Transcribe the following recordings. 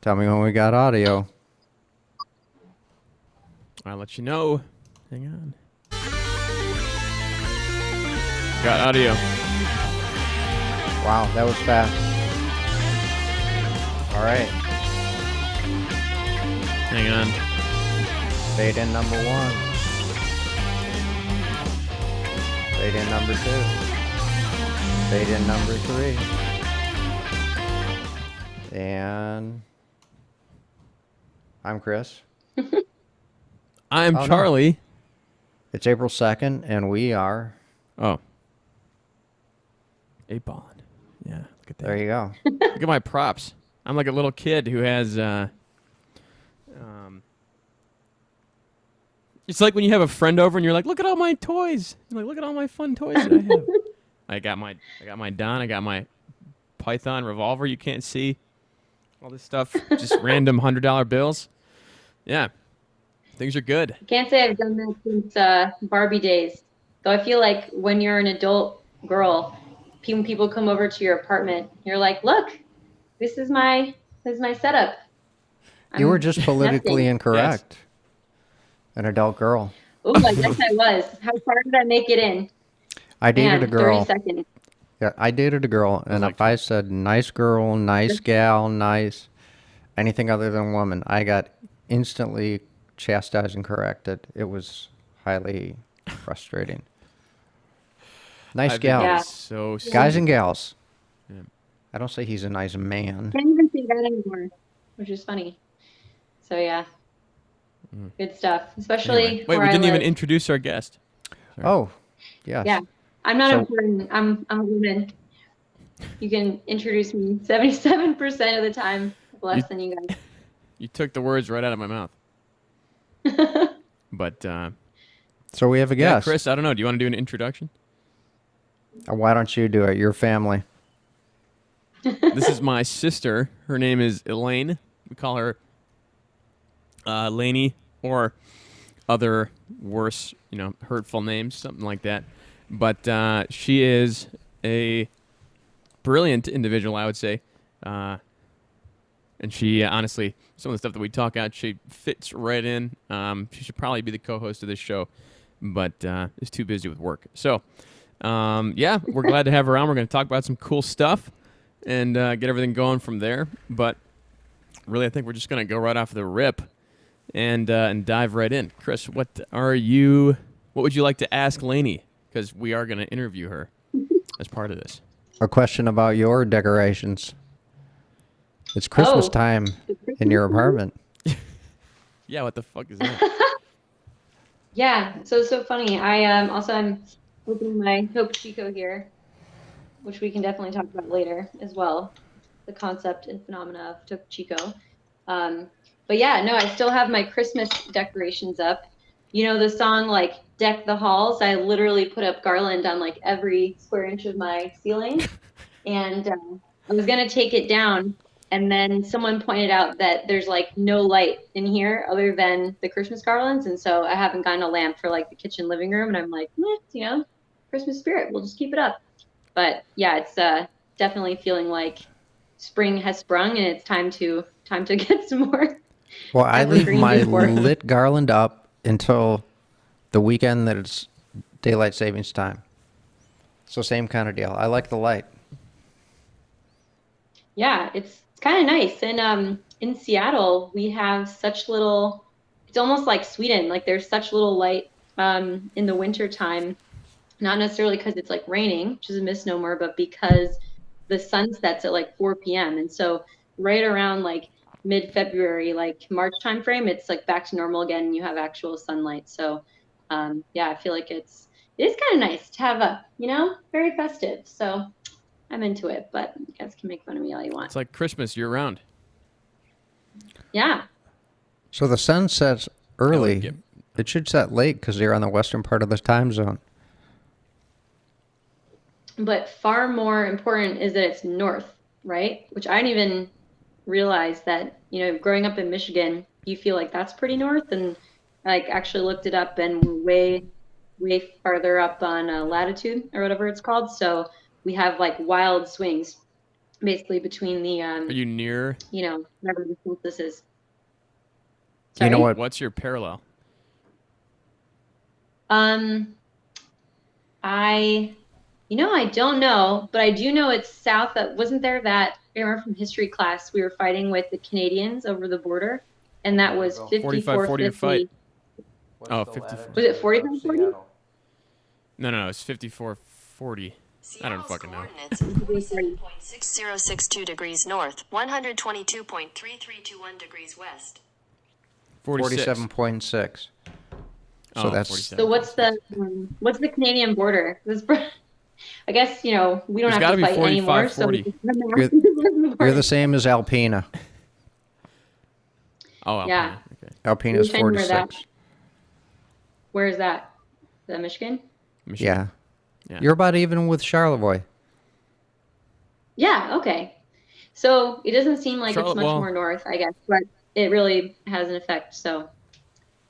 Tell me when we got audio. I'll let you know. Hang on. Got audio. Wow, that was fast. All right. Hang on. Fade in number 1. Fade in number 2. Fade in number 3. And I'm Chris. I'm Oh, no. Charlie. It's April 2nd, and we are... Oh. 8-balling. Yeah, look at that. There you go. Look at my props. I'm like a little kid who has... It's like when you have a friend over and you're like, look at all my toys. You're like, look at all my fun toys that I have. I got my Don. I got my Python revolver you can't see. All this stuff. Just random $100 bills. Yeah. Things are good. I can't say I've done that since Barbie days. Though I feel like when you're an adult girl, when people come over to your apartment, you're like, look, this is my setup. You were just politically nesting. incorrect. Yes. An adult girl. Oh, I guess I was. How far did I make it in? I dated a girl. 30 seconds. Yeah, I dated a girl, and like if I said nice girl, nice gal, nice, anything other than woman, I got instantly chastised and corrected. It was highly frustrating. Nice gal. Yeah. So Guys and gals. Yeah. I don't say he's a nice man. Can't even say that anymore, which is funny. So yeah, good stuff. Especially Anyway. Wait, where we I didn't even live. introduce our guest. Sorry. Oh, yes. Yeah, I'm not So- important. I'm a woman. You can introduce me 77% of the time less than you guys. You took the words right out of my mouth. But So we have a yeah, guest. Chris, I don't know. Do you want to do an introduction? Why don't you do it? Your family. This is my sister. Her name is Elaine. We call her Laney or other worse, hurtful names, something like that. But she is a brilliant individual, I would say. And she, honestly, some of the stuff that we talk out, she fits right in. She should probably be the co-host of this show, but is too busy with work. So, yeah, we're glad to have her on. We're going to talk about some cool stuff and get everything going from there. But really, I think we're just going to go right off the rip and dive right in. Chris, what would you like to ask Lainey? Because we are going to interview her as part of this. A question about your decorations. It's Christmas time in your apartment. Yeah, what the fuck is that? Yeah, so it's so funny. I'm opening my Topo Chico here, which we can definitely talk about later as well, the concept and phenomena of Topo Chico. But yeah, no, I still have my Christmas decorations up. You know the song like Deck the Halls? I literally put up garland on like every square inch of my ceiling, and I was gonna take it down. And then someone pointed out that there's like no light in here other than the Christmas garlands. And so I haven't gotten a lamp for like the kitchen living room. And I'm like, Christmas spirit, we'll just keep it up. But yeah, it's definitely feeling like spring has sprung and it's time to get some more. Well, I leave evergreen my decor. lit garland up until the weekend that it's daylight savings time. So same kind of deal. I like the light. Yeah, it's kind of nice. And in Seattle, we have such little, it's almost like Sweden, like there's such little light in the winter time, not necessarily because it's like raining, which is a misnomer, but because the sun sets at like 4 p.m. And so right around like mid-February, like March timeframe, it's like back to normal again and you have actual sunlight. So yeah, I feel like it is kind of nice to have very festive. So I'm into it, but you guys can make fun of me all you want. It's like Christmas year-round. Yeah. So the sun sets early. Yep. It should set late because you're on the western part of the time zone. But far more important is that it's north, right? Which I didn't even realize that, growing up in Michigan, you feel like that's pretty north. And I actually looked it up and we're way, way farther up on latitude or whatever it's called. So we have like wild swings basically between the Are you near? whatever the solstice is. You know Sorry? what? What's your parallel? I don't know, but I do know it's south. That wasn't there that I remember from history class we were fighting with the Canadians over the border, and that was 45-40 to fight. 5450. Oh, 54. Was it 4540? No, it's 54-40. I don't fucking know. Coordinates of 47.6062 degrees north, 122.3321 degrees west. 46. 47.6. So Oh, that's 47. So what's the Canadian border? I guess we don't There's have gotta to be fight anymore. So 45-40. You're the same as Alpena. Oh, Alpena. Yeah. Okay. Alpena's Which I remember that. 46. Where is that? Is that Michigan? Michigan. Yeah. Yeah. You're about even with Charlevoix. Yeah. Okay. So it doesn't seem like Charlotte- it's much well- more north, I guess, but it really has an effect. So,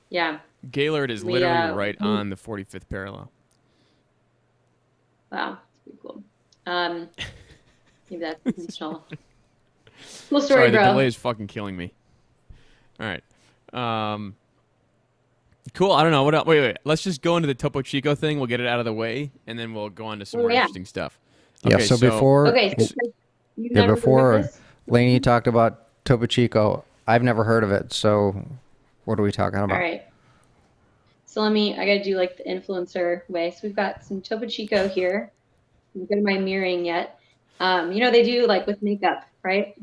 yeah. Gaylord is We, literally right on the 45th parallel. Wow, that's pretty cool. Maybe that's intentional. Cool story, Sorry, bro. the delay is fucking killing me. All right. Cool. I don't know. What else? Wait. Let's just go into the Topo Chico thing. We'll get it out of the way, and then we'll go on to some more interesting stuff. Yeah, Okay, so before Okay, so you've never heard of before this? Lainey talked about Topo Chico, I've never heard of it. So what are we talking about? All right. So I gotta do like the influencer way. So we've got some Topo Chico here. I'm getting my mirroring yet. They do like with makeup, right?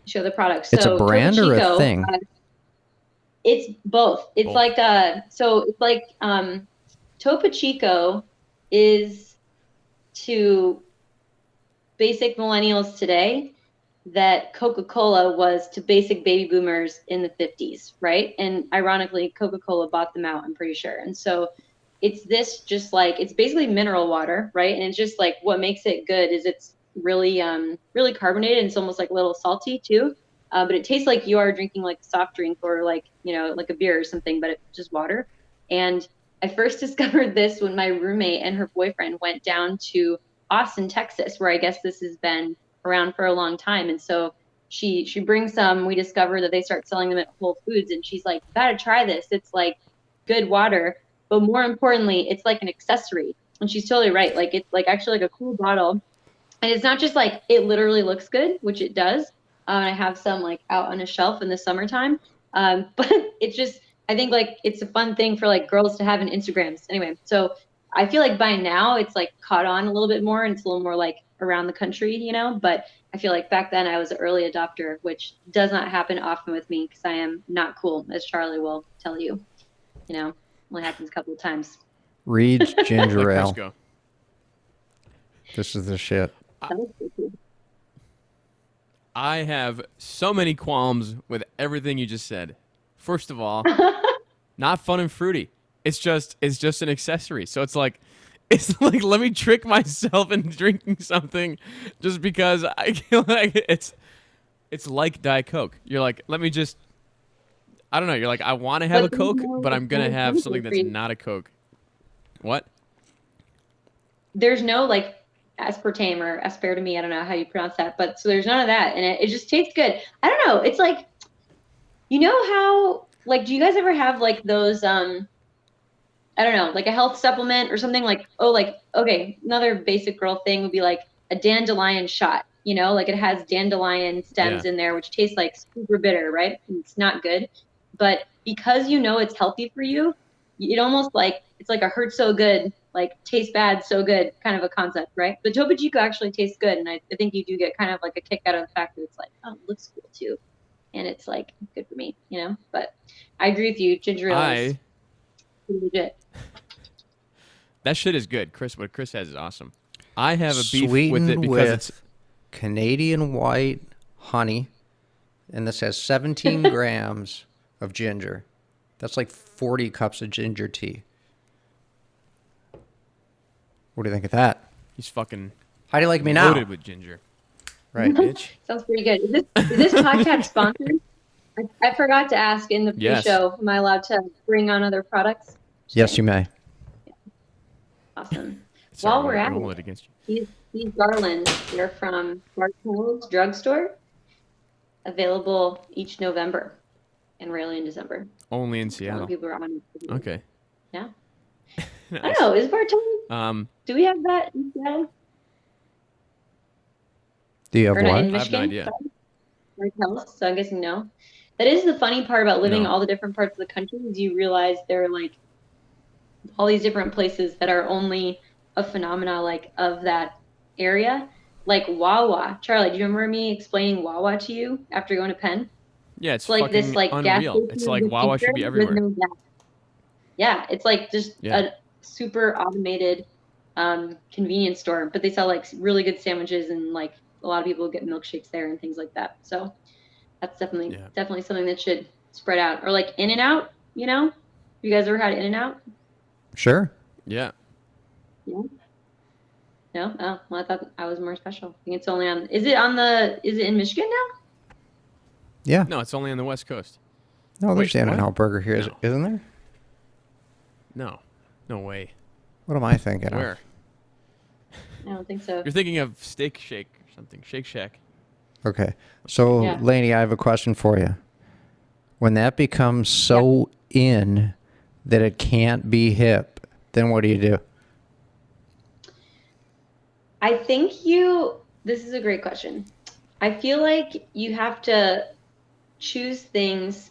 Show the products. It's So a brand Topo or Chico, a thing? It's both. It's Both. like Topo Chico is to basic millennials today that Coca-Cola was to basic baby boomers in the 50s, right? And ironically, Coca-Cola bought them out, I'm pretty sure. And so it's it's basically mineral water, right? And it's just like what makes it good is it's really really carbonated and it's almost like a little salty too. But it tastes like you are drinking like a soft drink or like like a beer or something, but it's just water. And I first discovered this when my roommate and her boyfriend went down to Austin, Texas, where I guess this has been around for a long time. And so she brings some. We discover that they start selling them at Whole Foods, and she's like, "You gotta try this. It's like good water, but more importantly, it's like an accessory." And she's totally right. Like it's like actually like a cool bottle, and it's not just like it literally looks good, which it does. I have some like out on a shelf in the summertime, but it's just I think like it's a fun thing for like girls to have in Instagrams. Anyway, so I feel like by now it's like caught on a little bit more and it's a little more like around the country, but I feel like back then I was an early adopter, which does not happen often with me because I am not cool, as Charlie will tell you. Only happens a couple of times. Reed's ginger Let ale. Chris go. This is the shit. That was pretty cool. I have so many qualms with everything you just said. First of all, not fun and fruity. It's just an accessory. So it's like let me trick myself into drinking something just because I feel like it's like Diet Coke. You're like, let me just I don't know, you're like, I want to have But a Coke, there's no, but I'm going to like, have something that's free. not a Coke. What? There's no like aspartame or aspartame. I don't know how you pronounce that, but so there's none of that, and it just tastes good. I don't know. It's like, how like, do you guys ever have like those I don't know, like a health supplement or something like, okay, another basic girl thing would be like a dandelion shot, like it has dandelion stems Yeah. in there, which tastes like super bitter, right? And it's not good. But because it's healthy for you, it almost like, it's like a hurt so good, like taste bad, so good kind of a concept, right? But Topo Chico actually tastes good. And I think you do get kind of like a kick out of the fact that it's like, oh, it looks cool too. And it's like good for me, but I agree with you. Ginger ale is pretty legit. That shit is good. What Chris has is awesome. I have a beef Sweetened with it because it's Canadian white honey, and this has 17 grams of ginger. That's like 40 cups of ginger tea. What do you think of that? he's fucking How do you like me now? loaded with ginger. Right. Bitch. Sounds pretty good. Is this podcast sponsored? I forgot to ask in the Yes. pre-show. Am I allowed to bring on other products? Yes, you may. Awesome. Sorry, While we're I at won't hold it, it against you. These garlands, they're from Bartels Drugstore, available each November and rarely in December. Only in When Seattle. people are on. Okay. Yeah. I Nice. don't know. Is Bartels? Do we have that in Seattle? Do you have Or not what? in I have no Michigan? idea. Bartels. So I'm guessing no. That is the funny part about living No. all the different parts of the country is you realize there are like all these different places that are only a phenomena like of that area. Like Wawa. Charlie, do you remember me explaining Wawa to you after going to Penn? Yeah, It's it's like this fucking like gas unreal. station It's of like the Wawa future should be with everywhere. no gas. Yeah, it's like just Yeah. a super automated convenience store, but they sell like really good sandwiches and like a lot of people get milkshakes there and things like that. So that's definitely Yeah. definitely something that should spread out. Or like In and Out, you know? You guys ever had In and Out? Sure. Yeah. Yeah. No? Oh, well, I thought I was more special. I think it's only on, is it in Michigan now? Yeah. No, it's only on the West Coast. No, there's Wait, In and what? Out Burger here, No. isn't there? No. No way. What am I thinking Where? of? I don't think so. You're thinking of Steak Shake or something. Shake Shack. Okay. So, Yeah. Lainey, I have a question for you. When that becomes so in that it can't be hip, then what do you do? I think this is a great question. I feel like you have to choose things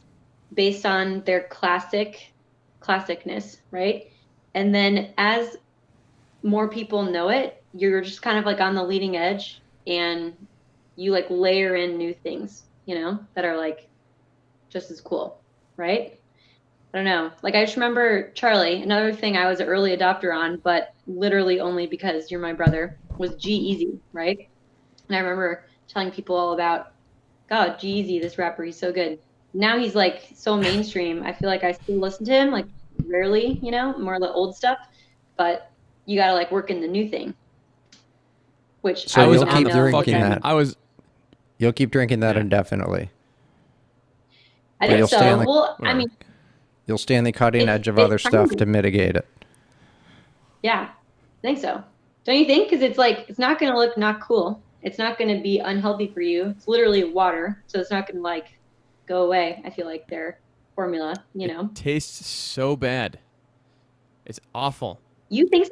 based on their classicness, right? And then as more people know it, you're just kind of like on the leading edge and you like layer in new things, that are like just as cool, right? I don't know. Like I just remember Charlie, another thing I was an early adopter on, but literally only because you're my brother, was G-Eazy, right? And I remember telling people all about, God, G-Eazy, this rapper, he's so good. Now he's like so mainstream. I feel like I still listen to him, like rarely, more of the old stuff, but you gotta like work in the new thing. Which So I was you'll on keep the know drinking fucking. that. I was. You'll keep drinking that Yeah. indefinitely. I But think you'll so. stay on the Well, I Whatever. mean, you'll stay on the cutting edge of it's other kind stuff of, to mitigate it. yeah, I think so. Don't you think? Because it's like it's not gonna look not cool. It's not gonna be unhealthy for you. It's literally water, so it's not gonna like go away. I feel like their formula, It tastes so bad. It's awful. You think so?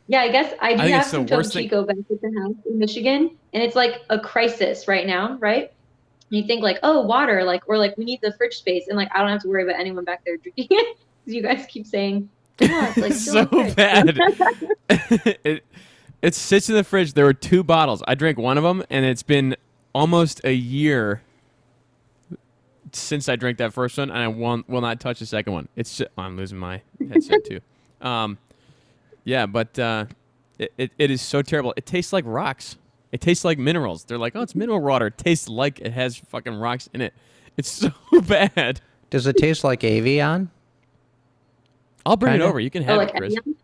Yeah, I guess I I do think have it's the some Topo worst thing. Chico back at the house in Michigan, and it's like a crisis right now, right? And you think like, oh, water, like, or like we need the fridge space, and like I don't have to worry about anyone back there drinking it because you guys keep saying, oh, it's like still so in the fridge. bad. It sits in the fridge. There were 2 bottles. I drank one of them, and it's been almost a year since I drank that first one, and I will not touch the second one. I'm losing my headset too. Yeah, but it is so terrible. It tastes like rocks. It tastes like minerals. They're like, oh, it's mineral water. It tastes like it has fucking rocks in it. It's so bad. Does it taste like Avion? I'll bring it Kinda. over. You can Oh, have like it, Chris. Evian?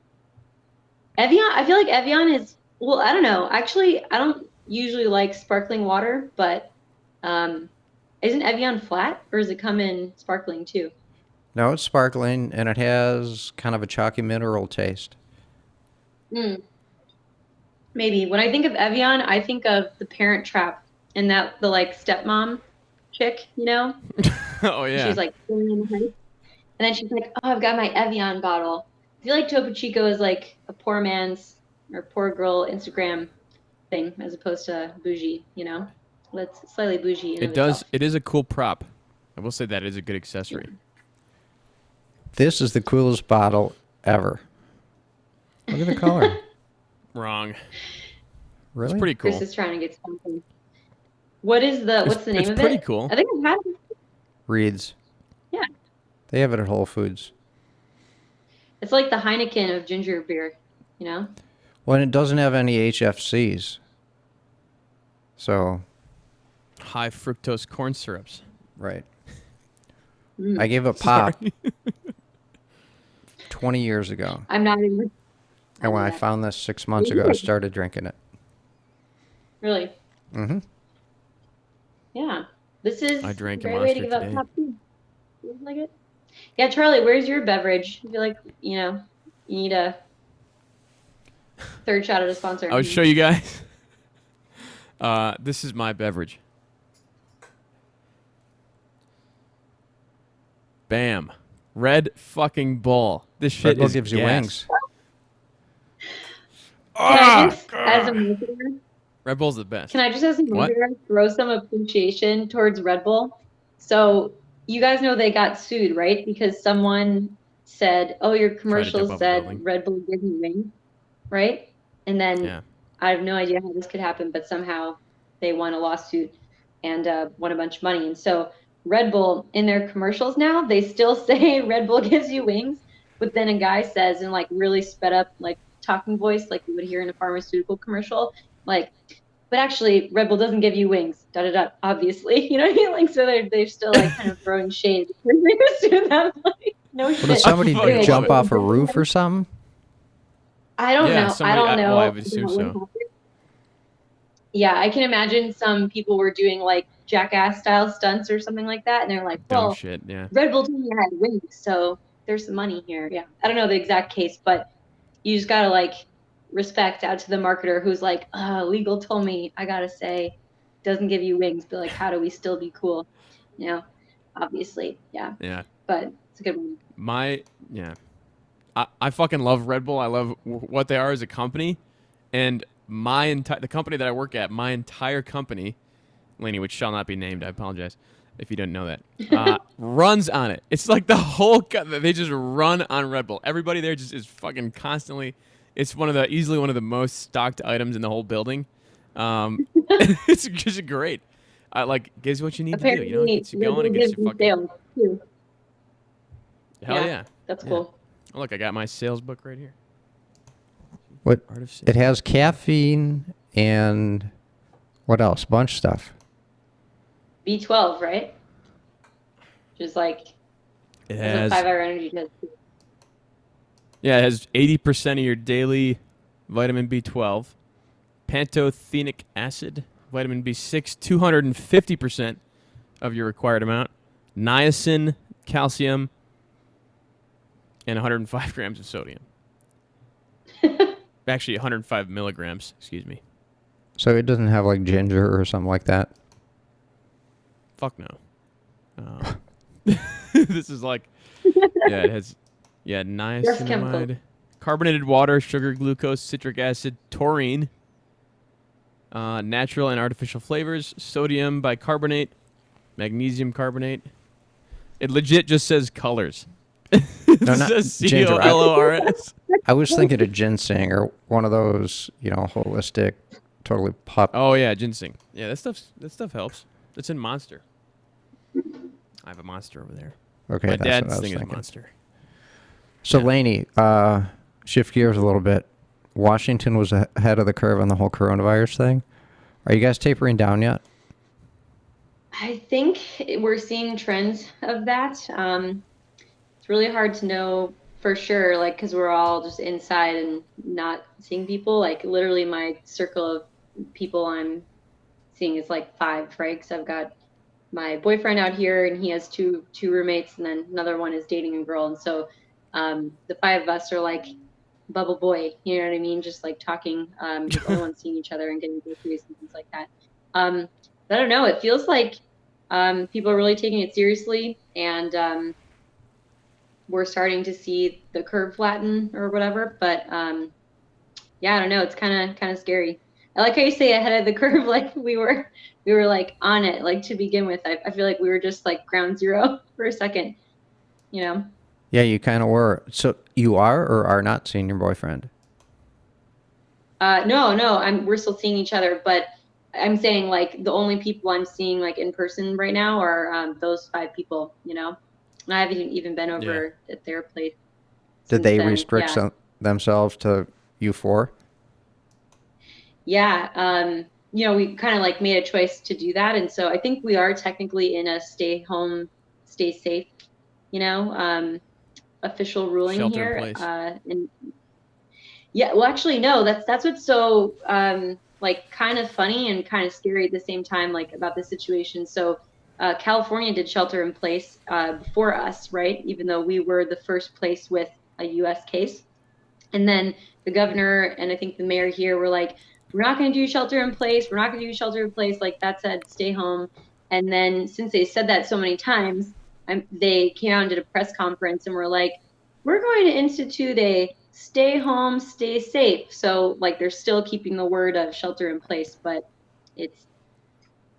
Evian, I feel like Evian is, well, I don't know. Actually, I don't usually like sparkling water, but isn't Evian flat or does it come in sparkling too? No, it's sparkling and it has kind of a chalky mineral taste. Mm, maybe. When I think of Evian, I think of The Parent Trap and the like stepmom chick, Oh yeah. She's like going on the hike. And then she's like, oh, I've got my Evian bottle. I feel like Topo Chico is like a poor man's or poor girl Instagram thing as opposed to bougie, That's slightly bougie in It of does. itself. It is a cool prop. I will say that it is a good accessory. This is the coolest bottle ever. Look at the color. Wrong. Really? It's pretty cool. Chris is trying to get something. What's the name it's of pretty it? cool. I think I've had it. Reeds. Yeah. They have it at Whole Foods. It's like the Heineken of ginger beer, Well, and it doesn't have any HFCs. So, High fructose corn syrups. right. Mm. I gave it pop Sorry. 20 years ago. I'm not even. And when I that. found this 6 months ago, I started drinking it. Really? Mm-hmm. Yeah. This is I drank a a great way to Monster give up today. top two. Feels like it. Yeah, Charlie, where's your beverage? I feel like, you need a Third shot at a sponsor. I'll show you guys. This is my beverage. Bam. Red fucking Bull. This shit Red Bull is gives you gas. wings. Can I just, as a marketer, Red Bull's the best. can I just, as a What? marketer, throw some appreciation towards Red Bull? So you guys know they got sued, right? Because someone said, "Oh, your Try to jump commercials off a said building. Red Bull gives you wings," right? And then Yeah. I have no idea how this could happen, but somehow they won a lawsuit and won a bunch of money. And so Red Bull, in their commercials now, they still say Red Bull gives you wings, but then a guy says in like really sped up like talking voice, like you would hear in a pharmaceutical commercial, like, but actually Red Bull doesn't give you wings, da da da. Obviously, you know what I mean? Like, so they're still like kind of throwing shade to them. Like, no What, shit. does somebody fucking love jump it. off a roof or something? I don't Yeah, know. somebody- I don't know. well, I would assume about what so. happened. Yeah, I can imagine some people were doing like jackass style stunts or something like that, and they're like, Dumb "Well, shit, yeah. Red Bull told me I had wings, so there's some money here." Yeah, I don't know the exact case, but you just gotta like respect out to the marketer who's like, "Legal told me I gotta say doesn't give you wings," but like, how do we still be cool? You know, obviously, yeah. Yeah. But it's a good one. Yeah. I fucking love Red Bull. I love what they are as a company. And the company that I work at, my entire company, Laney, which shall not be named, I apologize if you didn't know that, runs on it. It's like the whole, they just run on Red Bull. Everybody there just is fucking constantly, it's easily one of the most stocked items in the whole building. It's just great. Like, gives you what you need to do. You know, it Apparently, gets you Red going. Bull It gets gives you you fucking, sales too. hell yeah. That's Yeah. cool. Oh, look, I got my sales book right here. What? Art of Sales. It has caffeine and what else? Bunch stuff. B12, right? Just like It that's what has 5-hour energy does. Yeah, it has 80% of your daily vitamin B12, pantothenic acid, vitamin B6, 250% of your required amount, niacin, calcium, and 105 grams of sodium. Actually, 105 milligrams, excuse me. So it doesn't have like ginger or something like that. Fuck no. This is like, yeah, it has, chemical. niacinamide, carbonated water, sugar, glucose, citric acid, taurine, natural and artificial flavors, sodium bicarbonate, magnesium carbonate. It legit just says colors. No, It not says ginger. COLORS. I was thinking of ginseng or one of those, holistic, totally pop. Oh yeah, ginseng. Yeah, that stuff helps. It's in Monster. I have a Monster over there. Okay, My that's what I dad's was thing is thinking. Monster. So Yeah. Laney, shift gears a little bit. Washington was ahead of the curve on the whole coronavirus thing. Are you guys tapering down yet? I think we're seeing trends of that. It's really hard to know for sure, like, because we're all just inside and not seeing people. Like, literally, my circle of people I'm seeing is like 5, right? Because I've got my boyfriend out here, and he has two roommates, and then another one is dating a girl, and so the 5 of us are like bubble boy. You know what I mean? Just like talking, just only one seeing each other and getting groceries and things like that. But I don't know. It feels like people are really taking it seriously, and we're starting to see the curve flatten or whatever. But yeah, I don't know. It's kind of scary. I like how you say ahead of the curve, like we were like on it, like to begin with. I feel like we were just like ground zero for a second, you know? Yeah, you kind of were. So you are or are not seeing your boyfriend? No, we're still seeing each other, but I'm saying like the only people I'm seeing like in person right now are those 5 people, you know? And I haven't even been over at their place. Did they then. restrict Yeah. themselves to you 4? Yeah, we kind of like made a choice to do that, and so I think we are technically in a stay home, stay safe, official ruling Shelter in here. place. And yeah, well, actually, no, that's what's so like kind of funny and kind of scary at the same time, like about this situation. So California did shelter in place before us, right? Even though we were the first place with a U.S. case. And then the governor and I think the mayor here were like, we're not going to do shelter in place. We're not going to do shelter in place. Like that said, stay home. And then since they said that so many times, they came out and did a press conference and were like, we're going to institute a stay home, stay safe. So like they're still keeping the word of shelter in place, but it's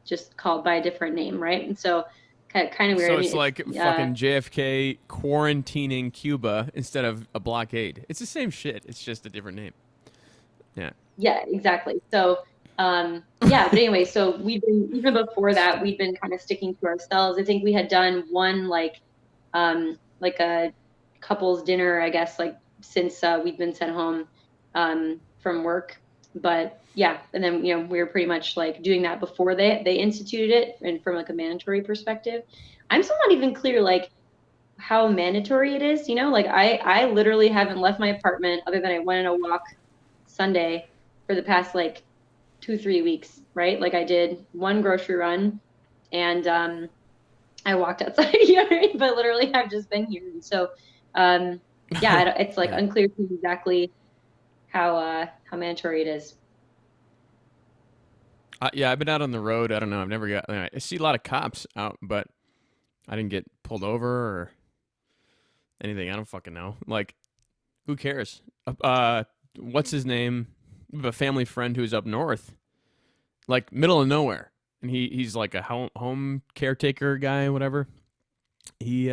just called by a different name, right? And so kind of weird. So I it's mean, like fucking JFK quarantining Cuba instead of a blockade. It's the same shit. It's just a different name. Yeah. Yeah, exactly. So, yeah, but anyway, so we've been, even before that, we've been kind of sticking to ourselves. I think we had done one like a couples dinner, I guess, like since we've been sent home from work. But yeah, and then we were pretty much like doing that before they instituted it, and from like a mandatory perspective. I'm still not even clear like how mandatory it is. Like I literally haven't left my apartment other than I went on a walk Sunday for the past like 2-3 weeks, right? Like I did one grocery run and I walked outside, you know what I mean? But literally I've just been here. And so yeah, it's like Yeah. unclear to me exactly how mandatory it is. Yeah, I've been out on the road. I don't know. I've never got. I see a lot of cops out, but I didn't get pulled over or anything. I don't fucking know. Like, who cares? What's his name? We have a family friend who's up north, like middle of nowhere, and he's like a home caretaker guy, whatever. He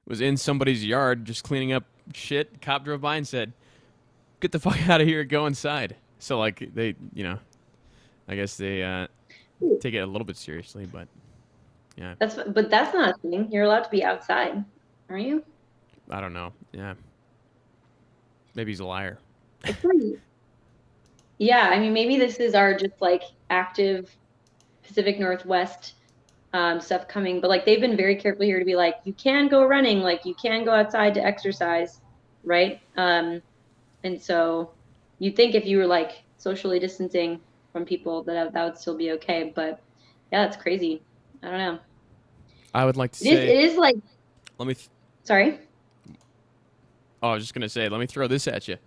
was in somebody's yard just cleaning up shit. The cop drove by and said, "Get the fuck out of here! Go inside." So like they, I guess they take it a little bit seriously, but yeah, But that's not a thing. You're allowed to be outside, aren't you? I don't know. Yeah, maybe he's a liar. It's pretty, yeah, I mean, maybe this is our just like active Pacific Northwest stuff coming, but like they've been very careful here to be like, you can go running, like you can go outside to exercise, right? And so you'd think if you were like socially distancing from people that would still be okay, but yeah, that's crazy. I don't know. I would like to It say. is like, Let me. sorry. I was just gonna say. Let me throw this at you.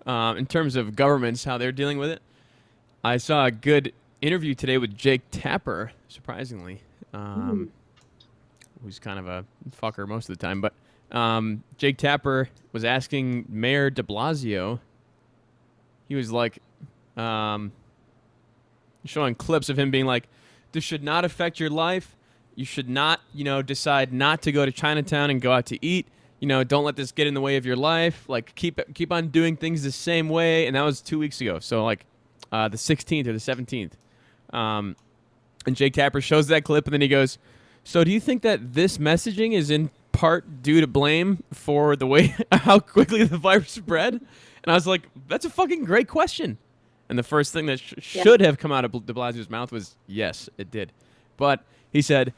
In terms of governments, how they're dealing with it, I saw a good interview today with Jake Tapper. Surprisingly, who's kind of a fucker most of the time, but Jake Tapper was asking Mayor De Blasio. He was like, showing clips of him being like, "This should not affect your life. You should not, decide not to go to Chinatown and go out to eat. Don't let this get in the way of your life. Like, keep on doing things the same way." And that was 2 weeks ago. So like, the 16th or the 17th. And Jake Tapper shows that clip, and then he goes, "So do you think that this messaging is in part due to blame for the way how quickly the virus spread?" And I was like, "That's a fucking great question." And the first thing that should have come out of De Blasio's mouth was, "Yes, it did." But he said,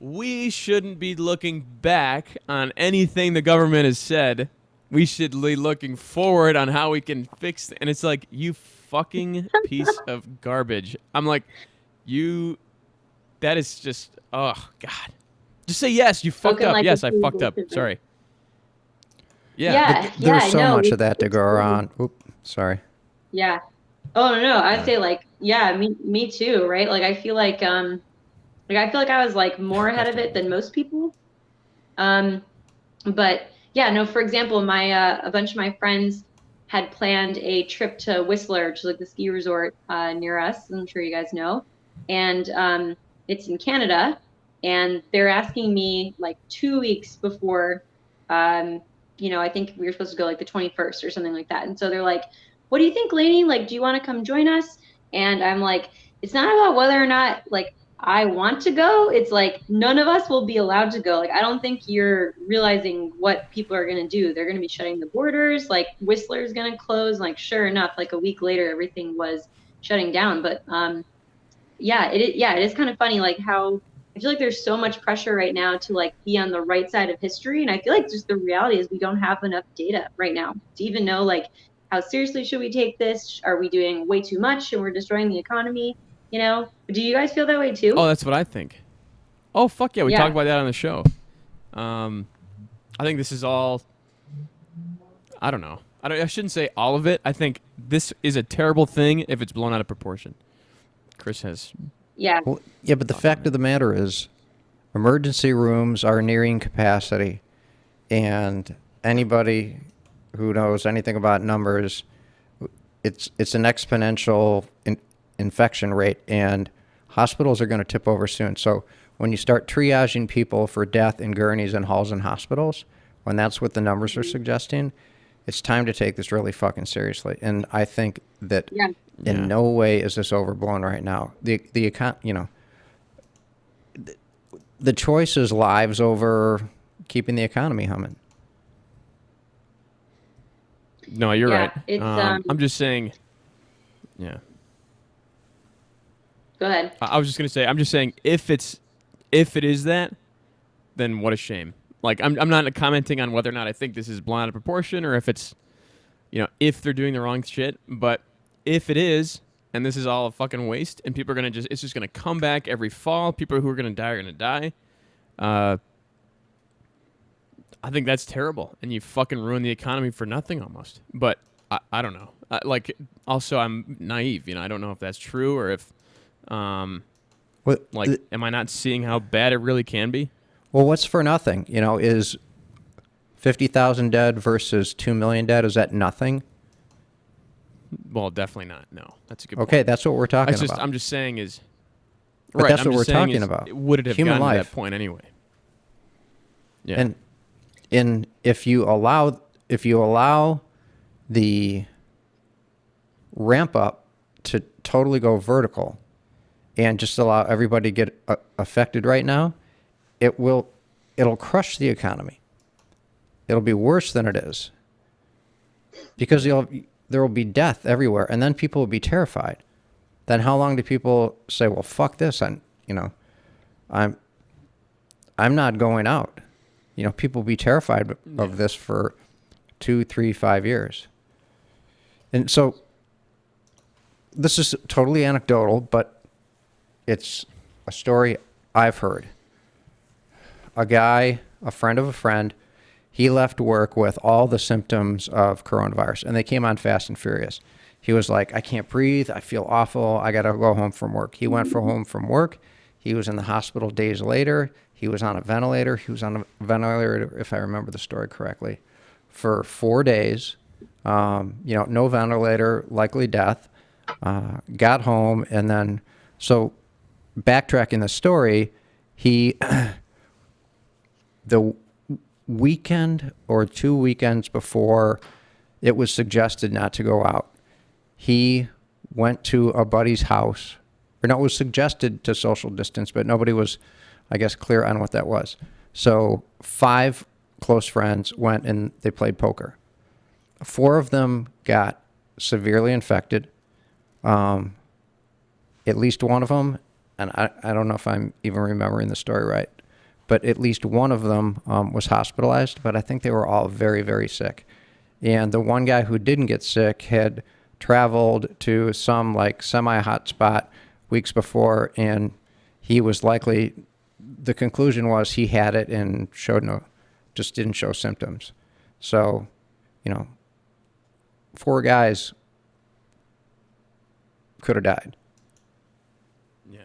"We shouldn't be looking back on anything the government has said. We should be looking forward on how we can fix it." And it's like, you fucking piece of garbage. I'm like, that is just, oh, God. Just say yes, you fucked Spoken up. like Yes, a I true fucked up. bullshitter. Sorry. Yeah. Yeah, There's yeah, so no, much of that to it's go crazy. around. Oop, sorry. Yeah. Oh no, I'd say like, yeah, me too, right? Like I feel like I was like more ahead of it than most people. Um, but yeah, no, for example, my a bunch of my friends had planned a trip to Whistler, which is like the ski resort near us. I'm sure you guys know. And it's in Canada. And they're asking me like 2 weeks before I think we were supposed to go like the 21st or something like that. And so they're like, "What do you think, Lainey? Like, do you want to come join us?" And I'm like, it's not about whether or not like I want to go. It's like none of us will be allowed to go. Like I don't think you're realizing what people are going to do. They're going to be shutting the borders. Like Whistler's going to close. Like sure enough, like a week later, everything was shutting down. But it is kind of funny like how I feel like there's so much pressure right now to like be on the right side of history, and I feel like just the reality is we don't have enough data right now to even know like how seriously should we take this? Are we doing way too much and we're destroying the economy? Do you guys feel that way Oh, too? that's what I think. Oh, fuck yeah. We talked Yeah. about that on the show. I think this is all, I don't know. I shouldn't say all of it. I think this is a terrible thing if it's blown out of proportion. Chris has Yeah. Well, yeah, but the thoughts on fact of the matter is, emergency rooms are nearing capacity, and anybody who knows anything about numbers, it's an exponential infection rate, and hospitals are going to tip over soon. So when you start triaging people for death in gurneys and halls in hospitals, when that's what the numbers are suggesting, it's time to take this really fucking seriously. And I think that Yeah. Yeah. in no way is this overblown right now. The choice is lives over keeping the economy humming. No, you're Yeah, right. it's, I'm just saying. Yeah. Go ahead. I was just gonna say. I'm just saying if it is that, then what a shame. Like I'm not commenting on whether or not I think this is blown out of proportion or if it's, if they're doing the wrong shit. But if it is, and this is all a fucking waste, and people are gonna it's just gonna come back every fall. People who are gonna die are gonna die. I think that's terrible, and you fucking ruin the economy for nothing almost. But I don't know. Also, I'm naive. I don't know if that's true or if, What, am I not seeing how bad it really can be? well, what's for nothing? Is 50,000 dead versus 2 million dead? Is that nothing? Well, definitely not. No, that's a good Okay, point. that's what we're talking about. I'm just saying is. But Right, that's I'm what just we're saying talking is, about. Would it have Human gotten to life. that point anyway? Yeah. And if you allow the ramp up to totally go vertical and just allow everybody to get affected right now, it'll crush the economy. It'll be worse than it is because there will be death everywhere, and then people will be terrified. Then how long do people say, "Well, fuck this"? I'm not going out. People will be terrified of this for 2, 3, 5 years. And so this is totally anecdotal, but it's a story I've heard. A friend of a friend, he left work with all the symptoms of coronavirus, and they came on fast and furious. He was like, I can't breathe. I feel awful. I got to go home from work. He went home from work. He was in the hospital days later. He was on a ventilator. If I remember the story correctly, for 4 days. No ventilator, likely death. Got home, and then, so backtracking the story, the weekend or 2 weekends before it was suggested not to go out, he went to a buddy's house. Or no, it was suggested to social distance, but nobody was, I guess, clear on what that was. So 5 close friends went and they played poker. 4 of them got severely infected. At least one of them, and I don't know if I'm even remembering the story right, but at least one of them was hospitalized, but I think they were all very, very sick. And the one guy who didn't get sick had traveled to some like semi-hot spot weeks before, and he was likely, the conclusion was he had it and just didn't show symptoms. So, 4 guys could have died. Yeah.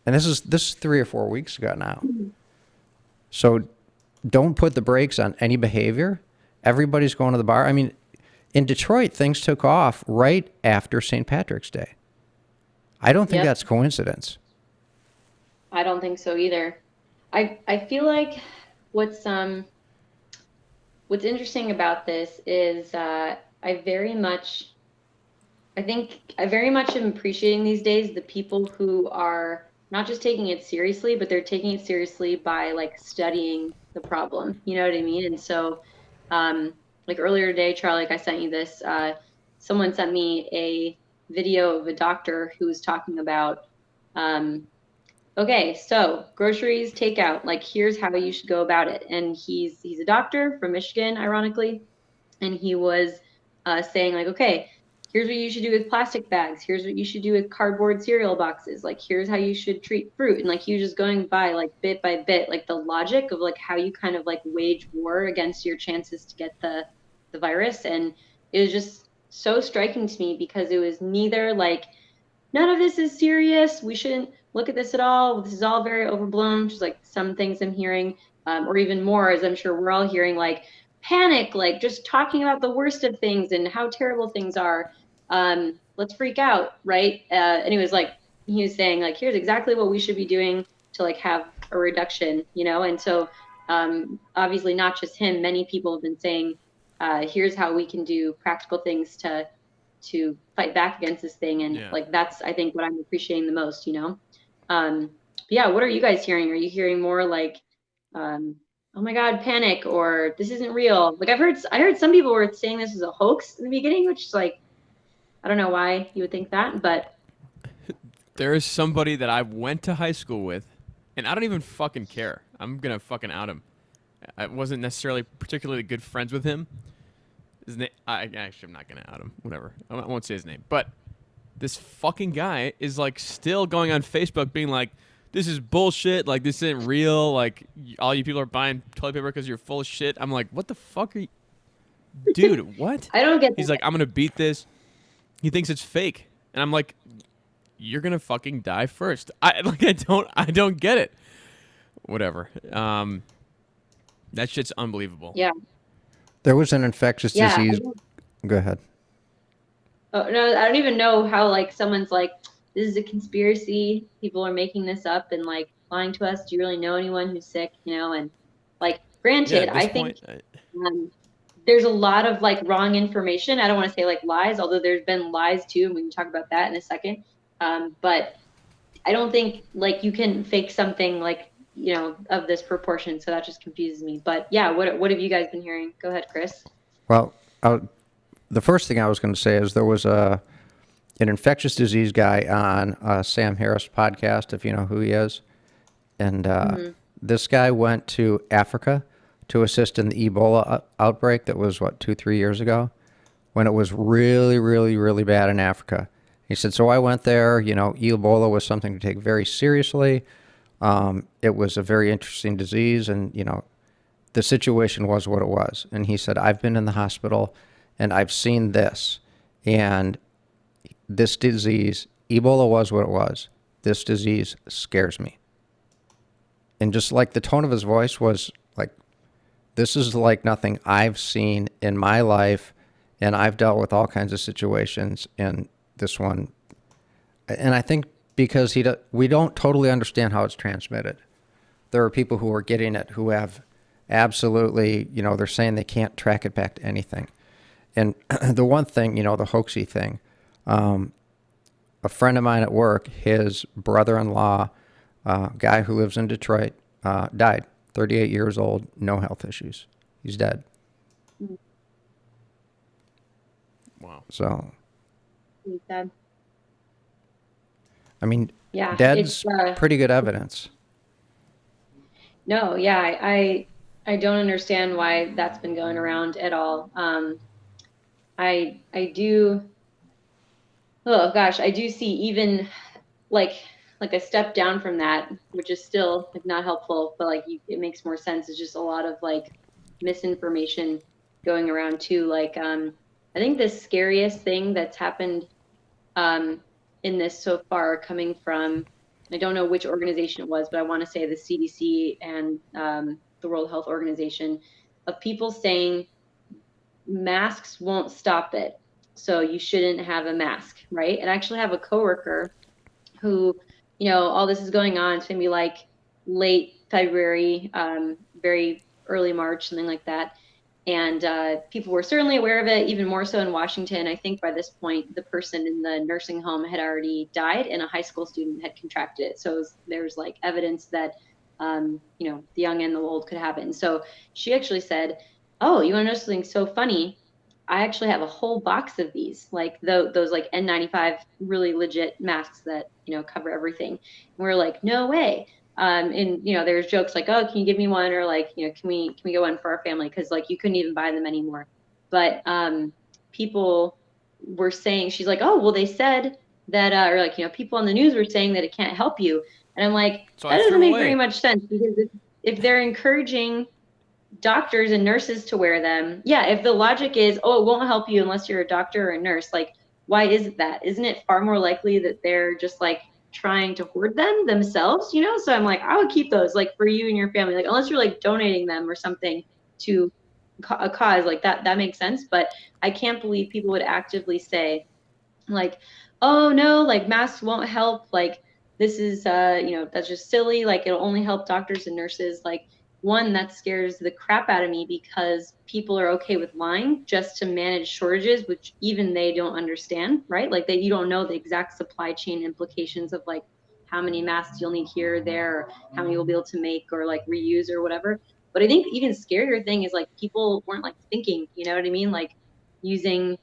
And this is 3 or 4 weeks ago now. So don't put the brakes on any behavior. Everybody's going to the bar. I mean, in Detroit, things took off right after St. Patrick's Day. I don't think Yep. that's coincidence. I don't think so either. I feel like what's interesting about this is I think I very much am appreciating these days the people who are not just taking it seriously, but they're taking it seriously by like studying the problem. You know what I mean? And so, like earlier today, Charlie, like I sent you this. Someone sent me a video of a doctor who was talking about, okay, so groceries, takeout. Like here's how you should go about it. And he's a doctor from Michigan, ironically, and he was saying like, okay, here's what you should do with plastic bags. Here's what you should do with cardboard cereal boxes. Like, here's how you should treat fruit. And like, he was just going by like bit by bit, like the logic of like how you kind of like wage war against your chances to get the the virus. And it was just so striking to me because it was neither like, none of this is serious. We shouldn't look at this at all. This is all very overblown, which is like some things I'm hearing, or even more, as I'm sure we're all hearing, like panic, like just talking about the worst of things and how terrible things are. Let's freak out, right? And he was like, he was saying like, here's exactly what we should be doing to like have a reduction, you know? And so obviously not just him, many people have been saying, here's how we can do practical things to fight back against this thing. And like, that's, I think what I'm appreciating the most, you know? Yeah. What are you guys hearing? Are you hearing more like, oh my God, panic, or this isn't real? Like I heard some people were saying this was a hoax in the beginning, which is like, I don't know why you would think that, but There is somebody that I went to high school with, and I don't even fucking care. I'm gonna fucking out him. I wasn't necessarily particularly good friends with him. His name, I'm not gonna out him. Whatever. I won't say his name. But this fucking guy is like still going on Facebook, being like, "This is bullshit. Like this isn't real. Like all you people are buying toilet paper because you're full of shit." I'm like, "What the fuck are you, dude? What?" I don't get He's that. like, "I'm gonna beat this." He thinks it's fake, and I'm like, "You're gonna fucking die first." I don't get it. Whatever. That shit's unbelievable. Yeah. There was an infectious Yeah. disease. Go ahead. Oh, no, I don't even know how like someone's like, this is a conspiracy. People are making this up and like lying to us. Do you really know anyone who's sick? You know, and like, Yeah, granted, at this I think point, there's a lot of like wrong information. I don't want to say like lies, although there's been lies too, and we can talk about that in a second. But I don't think like you can fake something like, you know, of this proportion. So that just confuses me. But yeah, what have you guys been hearing? Go ahead, Chris. Well, the first thing I was going to say is there was an infectious disease guy on Sam Harris podcast, if you know who he is. And this guy went to Africa to assist in the Ebola outbreak that was, 2-3 years ago, when it was really, really, really bad in Africa. He said, so I went there, you know, Ebola was something to take very seriously. It was a very interesting disease, and, you know, the situation was what it was. And he said, I've been in the hospital, and I've seen this. And this disease, Ebola was what it was. This disease scares me. And just like the tone of his voice was like, this is like nothing I've seen in my life, and I've dealt with all kinds of situations, and this one, and I think because we don't totally understand how it's transmitted. There are people who are getting it who have absolutely, you know, they're saying they can't track it back to anything. And the one thing, you know, the hoaxy thing, a friend of mine at work, his brother-in-law, guy who lives in Detroit, died, 38 years old, no health issues. He's dead. wow. So, He's dead. I mean, Yeah, dead's it's pretty good evidence. no, yeah, I don't understand why that's been going around at all. I do. Oh gosh, I do see even like a step down from that, which is still like not helpful, but like it makes more sense. It's just a lot of like misinformation going around too. Like I think the scariest thing that's happened in this so far coming from, I don't know which organization it was, but I want to say the CDC and the World Health Organization, of people saying masks won't stop it. So you shouldn't have a mask, right? And I actually have a coworker who, you know, all this is going on. It's gonna be like late February, very early March, something like that. And people were certainly aware of it, even more so in Washington. I think by this point, the person in the nursing home had already died, and a high school student had contracted it. So there's like evidence that, you know, the young and the old could have it. And so she actually said, "Oh, you want to know something so funny? I actually have a whole box of these, like those like N95 really legit masks that, you know, cover everything." And we're like, "No way." And you know, there's jokes like, "Oh, can you give me one?" Or like, you know, can we get one for our family? Because like you couldn't even buy them anymore. But people were saying, she's like, "Oh, well, they said that," or like, you know, people on the news were saying that it can't help you. And I'm like, So that I doesn't threw make away. very much sense, because if they're encouraging doctors and nurses to wear them. Yeah, if the logic is, oh, it won't help you unless you're a doctor or a nurse, like, why is that? Isn't it far more likely that they're just like trying to hoard them themselves, you know? So I'm like, I would keep those like for you and your family, like unless you're like donating them or something to a cause like that, that makes sense. But I can't believe people would actively say, like, oh no, like masks won't help, like this is that's just silly, like it'll only help doctors and nurses. Like, one, that scares the crap out of me because people are okay with lying just to manage shortages, which even they don't understand, right? Like, that you don't know the exact supply chain implications of like how many masks you'll need here or there, or how many you'll be able to make or like reuse or whatever. But I think even scarier thing is like people weren't like thinking, you know what I mean, like using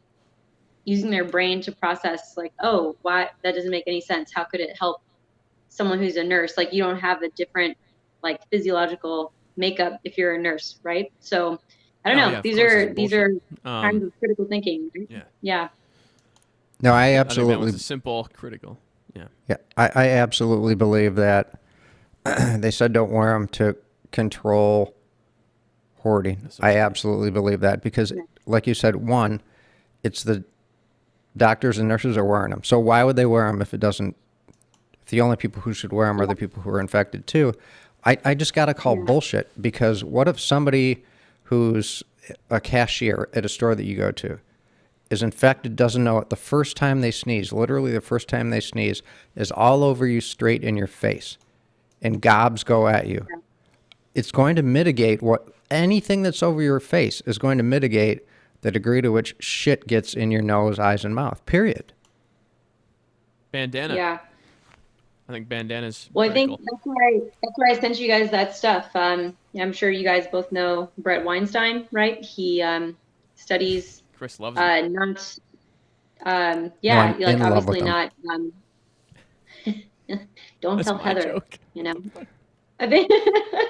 their brain to process, like, oh, why, that doesn't make any sense, how could it help someone who's a nurse? Like, you don't have a different like physiological makeup if you're a nurse, right? So I don't No, know, yeah, of course, it's these are bullshit. kinds of critical thinking, right? Yeah. Yeah. No, I I think that absolutely, one's a simple, critical. Yeah. yeah, I absolutely believe that they said don't wear them to control hoarding. That's so I funny. absolutely believe that because, like you said, one, it's the doctors and nurses are wearing them. So why would they wear them if it doesn't? If the only people who should wear them are the people who are infected too, I just got to call bullshit, because what if somebody who's a cashier at a store that you go to is infected, doesn't know it, the first time they sneeze, literally the first time they sneeze, is all over you straight in your face and gobs go at you. It's going to mitigate what anything that's over your face is going to mitigate the degree to which shit gets in your nose, eyes, and mouth. Period. Bandana. Yeah. I think bandana's Well, I think critical. that's why I sent you guys that stuff. I'm sure you guys both know Brett Weinstein, right? He studies Chris loves him. not No, yeah, I'm like in love with obviously them. not don't That's tell my Heather, joke. you know. I think I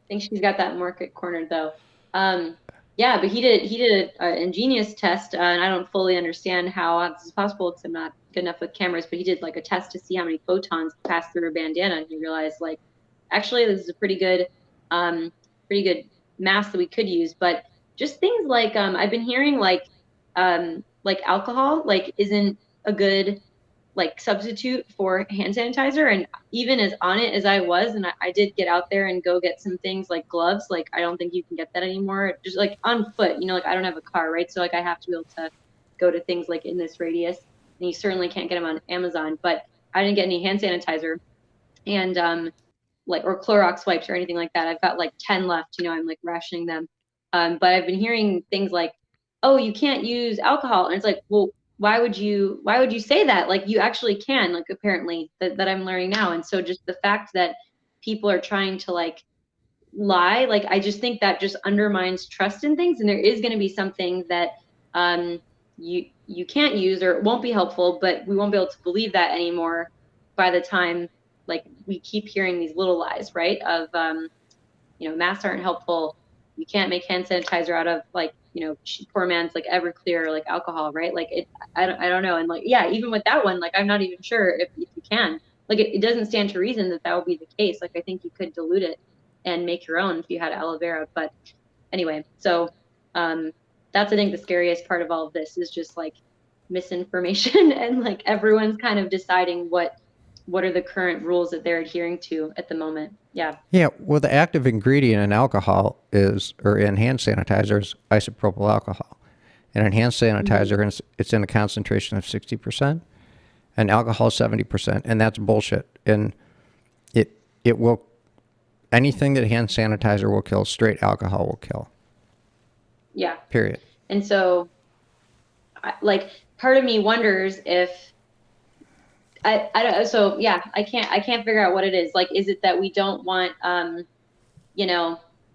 think she's got that market cornered though. Yeah, but he did an ingenious test, and I don't fully understand how this is possible because I'm not good enough with cameras. But he did like a test to see how many photons pass through a bandana, and he realized like actually this is a pretty good mask that we could use. But just things like I've been hearing like alcohol like isn't a good like substitute for hand sanitizer. And even as on it as I was, and I did get out there and go get some things like gloves, like I don't think you can get that anymore, just like on foot, like I don't have a car, right? So like I have to be able to go to things like in this radius, and you certainly can't get them on Amazon. But I didn't get any hand sanitizer, and like, or Clorox wipes or anything like that. I've got like 10 left, I'm like rationing them. But I've been hearing things like, oh, you can't use alcohol. And it's like, well, why would you say that? Like, you actually can, like, apparently that I'm learning now. And so just the fact that people are trying to like lie, like I just think that just undermines trust in things. And there is going to be something that um you can't use or it won't be helpful, but we won't be able to believe that anymore by the time like we keep hearing these little lies, right? Of masks aren't helpful, you can't make hand sanitizer out of like poor man's like Everclear, like alcohol, right? Like I don't know. And like, yeah, even with that one, like I'm not even sure if you can, like it doesn't stand to reason that would be the case. Like I think you could dilute it and make your own if you had aloe vera. But anyway, so um that's I think the scariest part of all of this is just like misinformation and like everyone's kind of deciding what are the current rules that they're adhering to at the moment. Yeah. Yeah, well, the active ingredient in alcohol is, or in hand sanitizer, is isopropyl alcohol. And in hand sanitizer, it's in a concentration of 60%, and alcohol 70%, and that's bullshit. And it will, anything that hand sanitizer will kill, straight alcohol will kill. Yeah. Period. And so like part of me wonders if I don't, so yeah, I can't figure out what it is. Like, is it that we don't want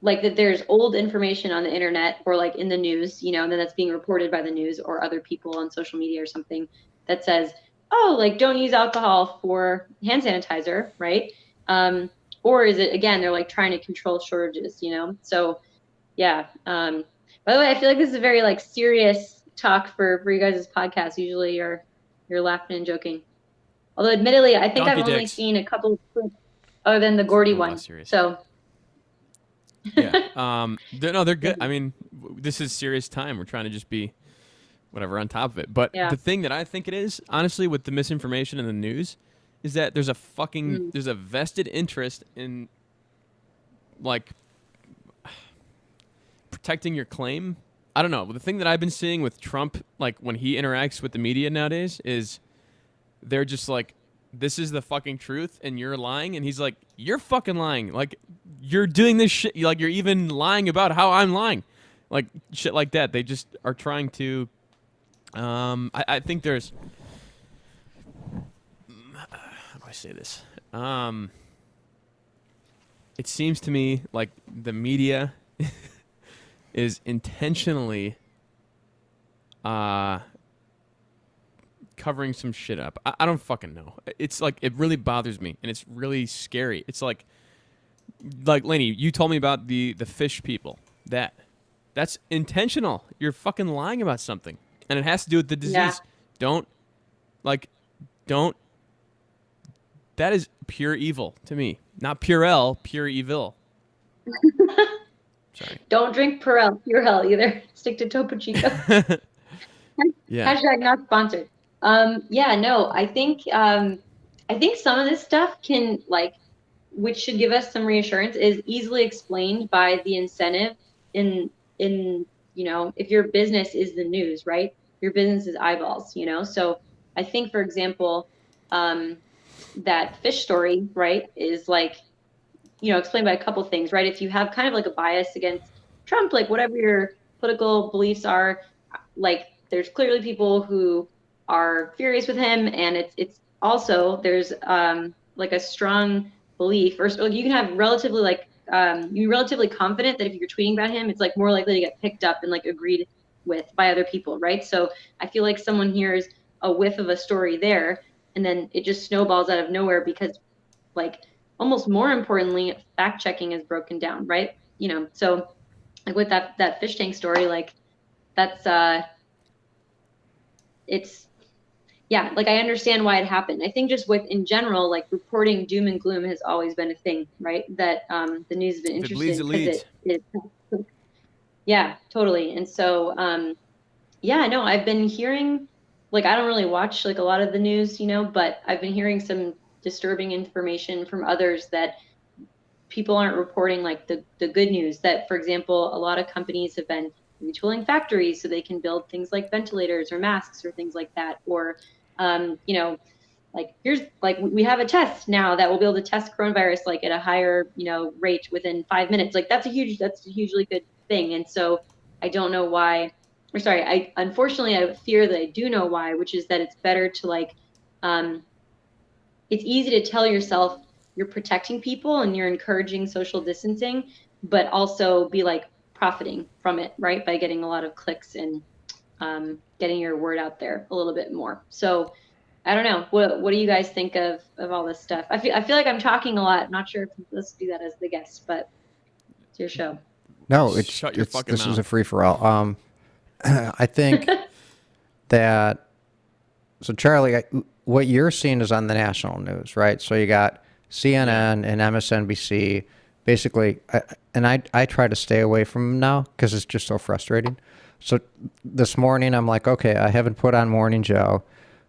like that there's old information on the internet or like in the news, and then that's being reported by the news or other people on social media or something that says, oh, like don't use alcohol for hand sanitizer, right? Or is it again they're like trying to control shortages, So yeah. By the way, I feel like this is a very like serious talk for you guys' podcast. Usually you're laughing and joking. Although admittedly, I think I've Donkey only dicks. seen a couple of clips other than the A Gordy little one. less serious. So Yeah. They're good. I mean, this is serious time. We're trying to just be whatever on top of it. But Yeah. the thing that I think it is, honestly, with the misinformation in the news, is that there's a Mm. there's a vested interest in like protecting your claim. I don't know. The thing that I've been seeing with Trump, like when he interacts with the media nowadays, is they're just like, this is the fucking truth and you're lying. And he's like, you're fucking lying. Like, you're doing this shit. Like, you're even lying about how I'm lying. Like, shit like that. They just are trying to. I think there's. How do I say this? It seems to me like the media is intentionally covering some shit up. I don't fucking know. It's like it really bothers me and it's really scary. It's like Lainey, you told me about the fish people. That's intentional. You're fucking lying about something. And it has to do with the disease. Yeah. Don't like don't that is pure evil to me. Not Purell, pure evil. Sorry. Don't drink Pure Hell either. Stick to Topo Chico. Yeah. Hashtag not sponsored. Yeah, no, I think some of this stuff can like, which should give us some reassurance, is easily explained by the incentive in if your business is the news, right? Your business is eyeballs, So I think, for example, that fish story, right, is like, explained by a couple things, right? If you have kind of like a bias against Trump, like whatever your political beliefs are, like there's clearly people who are furious with him, and it's also there's like a strong belief, or you can have relatively like you're relatively confident that if you're tweeting about him, it's like more likely to get picked up and like agreed with by other people, right? So I feel like someone hears a whiff of a story there, and then it just snowballs out of nowhere because like almost more importantly, fact checking is broken down, right? So like with that fish tank story, like that's it's yeah, like I understand why it happened. I think just with in general, like reporting doom and gloom has always been a thing, right? That the news has been If it interested bleeds, in it because leads. yeah, totally. And so yeah, no, I've been hearing, like, I don't really watch like a lot of the news, but I've been hearing some disturbing information from others that people aren't reporting like the good news that, for example, a lot of companies have been retooling factories so they can build things like ventilators or masks or things like that. Or, like here's like we have a test now that will be able to test coronavirus like at a higher, rate within 5 minutes. Like that's a hugely good thing. And so I don't know why, or sorry, unfortunately I fear that I do know why, which is that it's better to like, it's easy to tell yourself you're protecting people and you're encouraging social distancing, but also be like profiting from it, right? By getting a lot of clicks and getting your word out there a little bit more. So I don't know. What do you guys think of all this stuff? I feel like I'm talking a lot. I'm not sure if I'm supposed to do that as the guest, but it's your show. No, Shut your fucking this is mouth. a free for all. I think that so Charlie, what you're seeing is on the national news, right? So you got CNN and MSNBC, basically, and I try to stay away from them now because it's just so frustrating. So this morning I'm like, okay, I haven't put on Morning Joe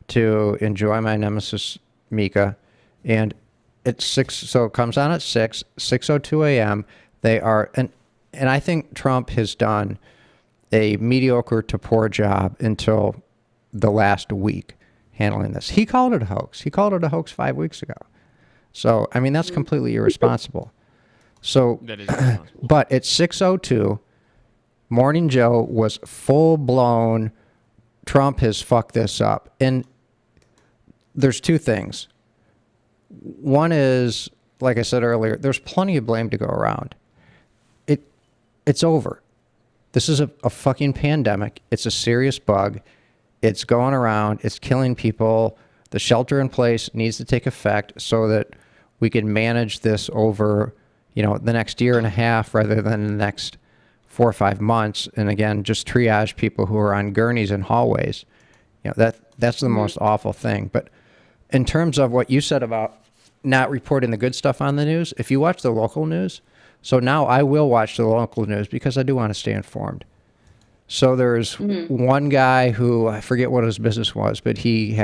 to enjoy my nemesis Mika, and it's 6, so it comes on at 6:02 a.m. They are, and I think Trump has done a mediocre to poor job until the last week handling this. He called it a hoax. He called it a hoax 5 weeks ago. So, I mean, that's completely irresponsible. So, That is responsible. but at 6:02, Morning Joe was full blown. Trump has fucked this up. And there's two things. One is, like I said earlier, there's plenty of blame to go around. It's over. This is a fucking pandemic. It's a serious bug. It's going around. It's killing people. The shelter in place needs to take effect so that we can manage this over, the next year and a half rather than the next 4 or 5 months. And again, just triage people who are on gurneys and hallways. That's the most awful thing. But in terms of what you said about not reporting the good stuff on the news. If you watch the local news, so now I will watch the local news because I do want to stay informed. So there's one guy who, I forget what his business was, but he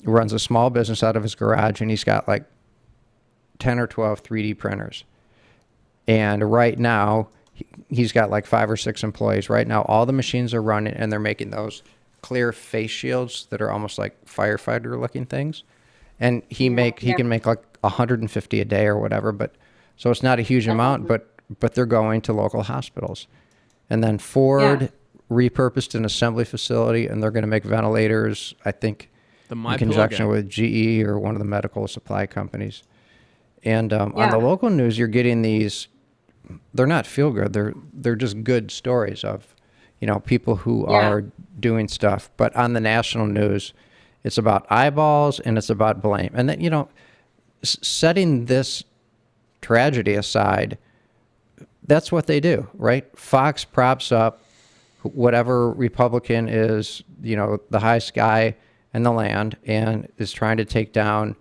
runs a small business out of his garage, and he's got like 10 or 12 3D printers. And right now, he's got like 5 or 6 employees. Right now, all the machines are running, and they're making those clear face shields that are almost like firefighter looking things. And he can make like 150 a day or whatever, but so it's not a huge amount, but they're going to local hospitals. And then Ford repurposed an assembly facility, and they're going to make ventilators, I think, in conjunction with GE or one of the medical supply companies. And on the local news, you're getting these. They're not feel good. They're just good stories of, people who are doing stuff. But on the national news, it's about eyeballs and it's about blame. And then, setting this tragedy aside, that's what they do, right? Fox props up whatever Republican is, the highest guy in the land, and is trying to take down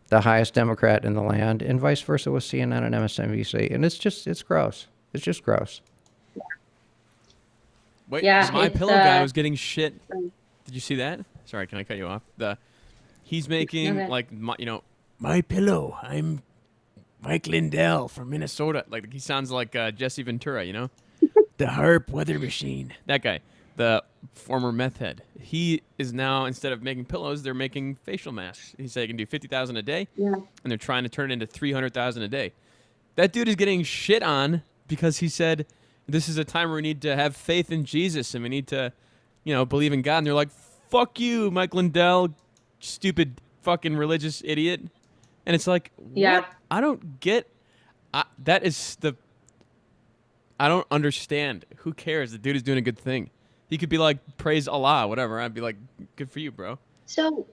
the highest Democrat in the land, and vice versa with CNN and MSNBC. And it's gross. It's just gross. Wait, my pillow guy was getting shit. Did you see that? Sorry, can I cut you off? He's making my pillow. I'm Mike Lindell from Minnesota. Like, he sounds like Jesse Ventura, the HARP weather machine. That guy, the former meth head. He is now, instead of making pillows, they're making facial masks. He said he can do 50,000 a day, and they're trying to turn it into 300,000 a day. That dude is getting shit on because he said this is a time where we need to have faith in Jesus and we need to, believe in God. And they're like, fuck you, Mike Lindell, stupid fucking religious idiot. And it's like, what? I don't get. That is I don't understand. Who cares? The dude is doing a good thing. He could be like, praise Allah, whatever. I'd be like, good for you, bro. So,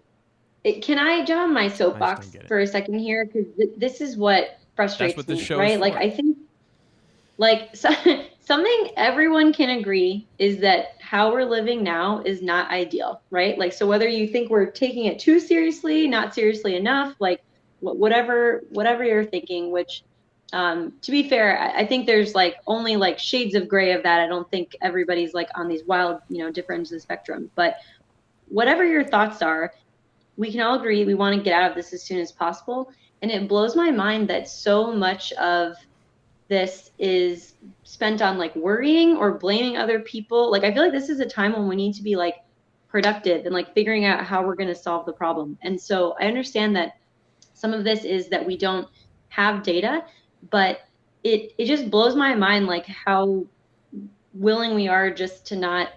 can I jump on my soapbox for a second here? Because this is what frustrates That's what me, the show right? is for. Like, I think, something everyone can agree is that how we're living now is not ideal, right? Like, so whether you think we're taking it too seriously, not seriously enough, like, whatever you're thinking, which to be fair, I think there's like only like shades of gray of that. I don't think everybody's like on these wild, different ends of the spectrum. But whatever your thoughts are, we can all agree we want to get out of this as soon as possible. And it blows my mind that so much of this is spent on like worrying or blaming other people. Like, I feel like this is a time when we need to be like productive and like figuring out how we're going to solve the problem. And so I understand that some of this is that we don't have data, but it just blows my mind like how willing we are just to not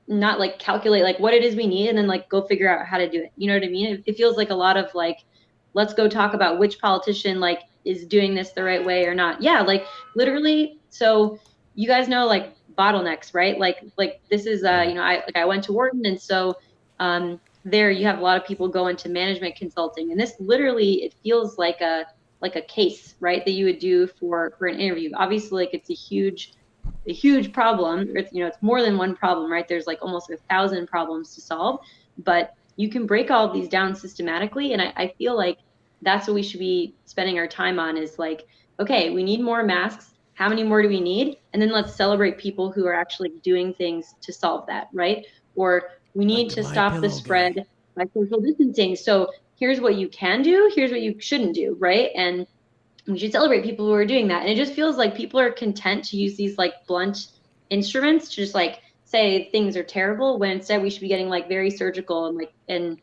like calculate like what it is we need and then like go figure out how to do it. You know what I mean? It feels like a lot of like, let's go talk about which politician like is doing this the right way or not. Yeah, like literally. So you guys know like bottlenecks, right? Like this is I went to Wharton, and so there you have a lot of people go into management consulting, and this literally, it feels like a case, right, that you would do for an interview. Obviously, like it's a huge problem. It's more than one problem, right? There's like almost 1,000 problems to solve, but you can break all of these down systematically. And I feel like that's what we should be spending our time on, is like, okay, we need more masks. How many more do we need? And then let's celebrate people who are actually doing things to solve that, right? Or we need to stop the spread by social distancing. So here's what you can do. Here's what you shouldn't do, right? And we should celebrate people who are doing that. And it just feels like people are content to use these like blunt instruments to just like say things are terrible, when instead we should be getting like very surgical and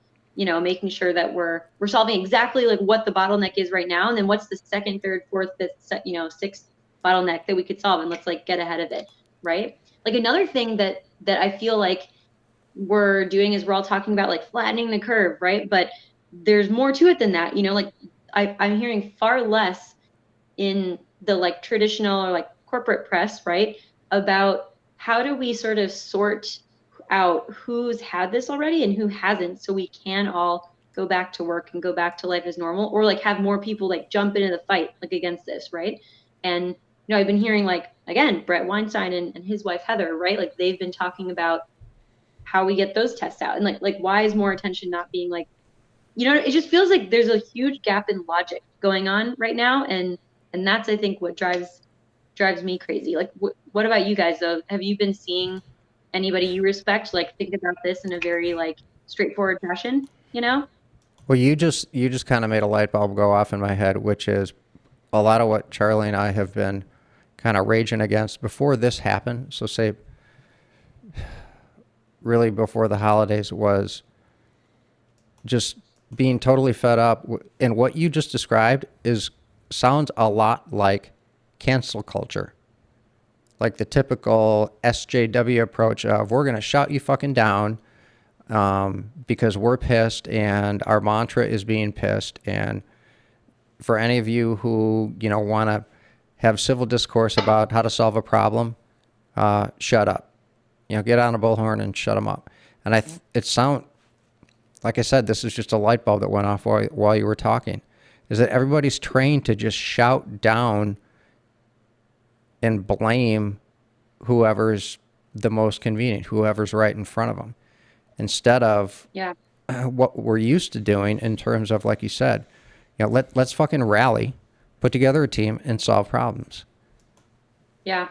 making sure that we're solving exactly like what the bottleneck is right now, and then what's the second, third, fourth, fifth, sixth bottleneck that we could solve, and let's like get ahead of it, right? Like another thing that I feel like we're doing is we're all talking about like flattening the curve, right? But there's more to it than that. Like I'm hearing far less in the like traditional or like corporate press, right, about how do we sort of sort out who's had this already and who hasn't, so we can all go back to work and go back to life as normal, or like have more people like jump into the fight like against this, right? And I've been hearing like, again, Brett Weinstein and his wife Heather, right, like they've been talking about how we get those tests out, and like why is more attention not being like you know, it just feels like there's a huge gap in logic going on right now, and that's, I think, what drives me crazy. Like, what about you guys though? Have you been seeing anybody you respect like think about this in a very like straightforward fashion? You know? Well, you just kind of made a light bulb go off in my head, which is a lot of what Charlie and I have been kind of raging against before this happened. So say really before the holidays was just being totally fed up. And what you just described is sounds a lot like cancel culture. Like the typical SJW approach of we're going to shut you fucking down because we're pissed and our mantra is being pissed. And for any of you who, want to have civil discourse about how to solve a problem, shut up. Get on a bullhorn and shut them up. And like I said, this is just a light bulb that went off while you were talking, is that everybody's trained to just shout down and blame whoever's the most convenient, whoever's right in front of them, instead of what we're used to doing in terms of, like you said, let's fucking rally, put together a team, and solve problems. Yeah.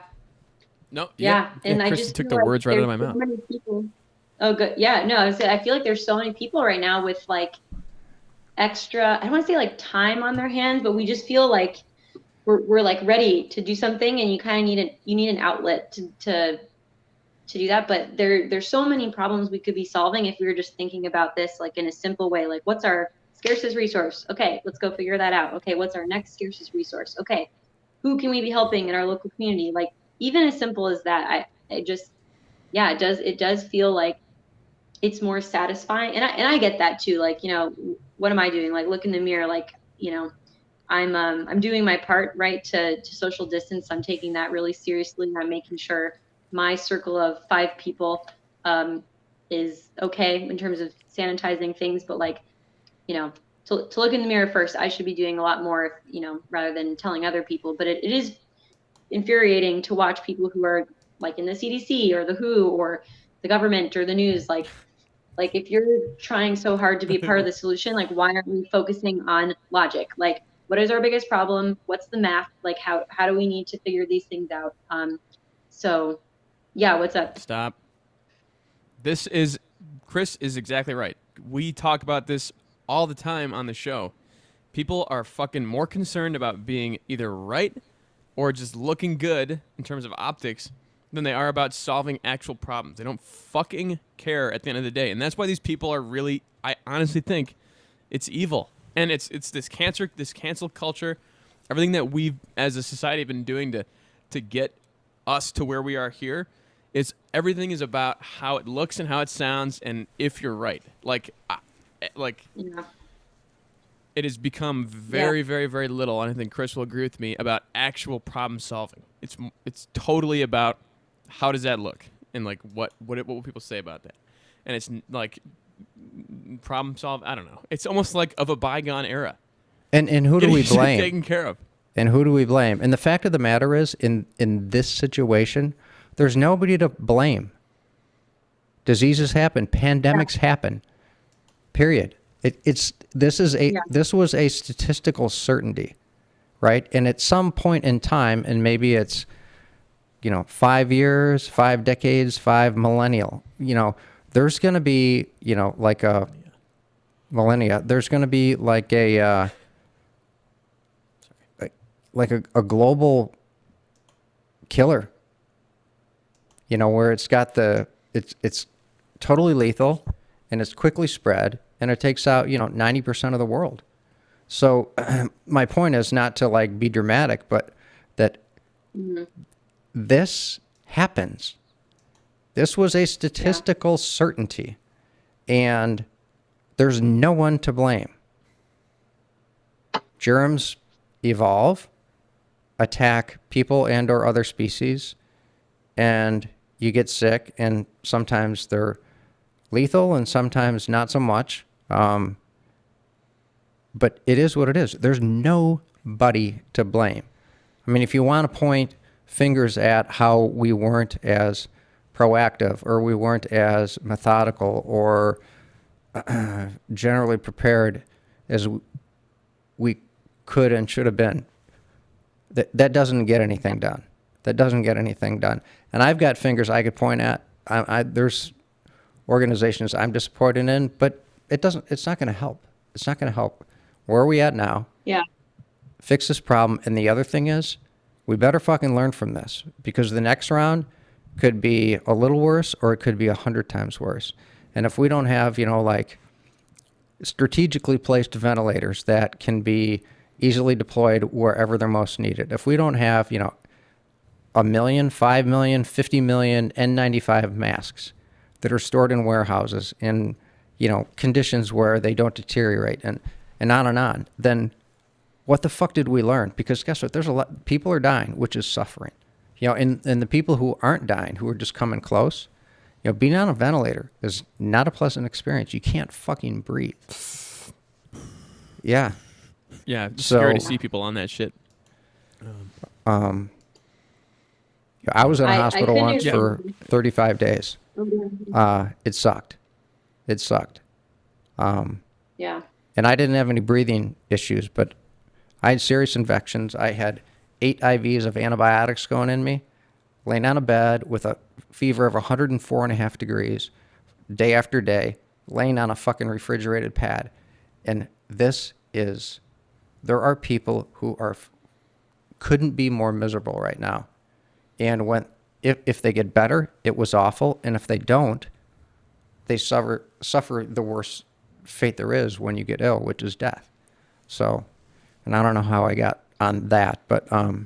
No. Yeah. And I Chris just took feel the like words right out of there's my so mouth. many people. Oh, good. Yeah. No, I feel like there's so many people right now with like extra, I don't want to say like time on their hands, but we just feel like we're like ready to do something, and you kind of need an outlet to do that. But there's so many problems we could be solving if we were just thinking about this like in a simple way. Like, what's our scarcest resource? Okay, let's go figure that out. Okay, what's our next scarcest resource? Okay, who can we be helping in our local community? Like, even as simple as that, I just, yeah, it does feel like it's more satisfying. And I get that too. Like, what am I doing? Like, look in the mirror. Like, I'm doing my part, right, to social distance. I'm taking that really seriously. I'm making sure my circle of 5 people is okay in terms of sanitizing things. But like, to look in the mirror first, I should be doing a lot more, rather than telling other people. But it is infuriating to watch people who are like in the CDC or the WHO or the government or the news, like if you're trying so hard to be a part of the solution, like why aren't we focusing on logic? Like, what is our biggest problem? What's the math? Like, how do we need to figure these things out? So yeah, what's up? Stop. Chris is exactly right. We talk about this all the time on the show. People are fucking more concerned about being either right or just looking good in terms of optics than they are about solving actual problems. They don't fucking care at the end of the day. And that's why these people are really, I honestly think it's evil. And it's this cancel culture, everything that we've as a society been doing to get us to where we are here. Everything is about how it looks and how it sounds and if you're right. Yeah. It has become very, very, very little, and I think Chris will agree with me, about actual problem solving. It's totally about how does that look, and like what will people say about that, and it's like problem solve. I don't know. It's almost like of a bygone era. And who do we Getting shit blame? taken care of. And who do we blame? And the fact of the matter is, in this situation, there's nobody to blame. Diseases happen, pandemics happen. Period. This was a statistical certainty, right? And at some point in time, and maybe it's 5 years, 5 decades, 5 millennial, there's going to be like a millennia. There's going to be like a a global killer. Where it's got it's totally lethal, and it's quickly spread, and it takes out 90% of the world. So my point is not to like be dramatic, but that this happens. This was a statistical certainty, and there's no one to blame. Germs evolve, attack people and or other species, and you get sick, and sometimes they're lethal and sometimes not so much. But it is what it is. There's nobody to blame. I mean, if you want to point fingers at how we weren't as proactive or we weren't as methodical or generally prepared as we could and should have been, that doesn't get anything done. That doesn't get anything done. And I've got fingers I could point at. There's organizations I'm disappointed in, but it's not going to help. It's not going to help. Where are we at now? Yeah. Fix this problem. And the other thing is, we better fucking learn from this, because the next round could be a little worse, or it could be 100 times worse. And if we don't have, like strategically placed ventilators that can be easily deployed wherever they're most needed, if we don't have, 1 million, 5 million, 50 million N95 masks that are stored in warehouses in, conditions where they don't deteriorate, and on, then what the fuck did we learn? Because guess what? There's a lot, people are dying, which is suffering. And the people who aren't dying, who are just coming close, being on a ventilator is not a pleasant experience. You can't fucking breathe. Yeah. Yeah, it's So- scary to see people on that shit. I was in a I hospital couldn't once agree. for 35 days. It sucked. It sucked. Yeah. And I didn't have any breathing issues, but I had serious infections. I had 8 IVs of antibiotics going in me, laying on a bed with a fever of 104.5 degrees, day after day, laying on a fucking refrigerated pad. And there are people who couldn't be more miserable right now. And if they get better, it was awful. And if they don't, they suffer the worst fate there is when you get ill, which is death. So, and I don't know how I got on that, but No,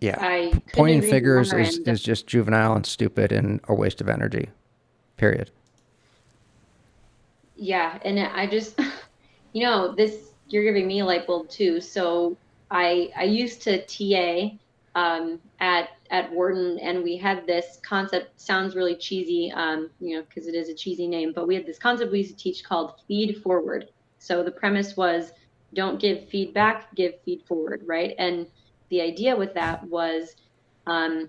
yeah, I couldn't pointing agree fingers more, is, and is just juvenile and stupid and a waste of energy. Period. yeah, and I just, this you're giving me a light bulb too. So I used to TA at Wharton, and we had this concept. Sounds really cheesy, because it is a cheesy name. But we had this concept we used to teach called feed forward. So the premise was, don't give feedback, give feed forward, right? And the idea with that was, um,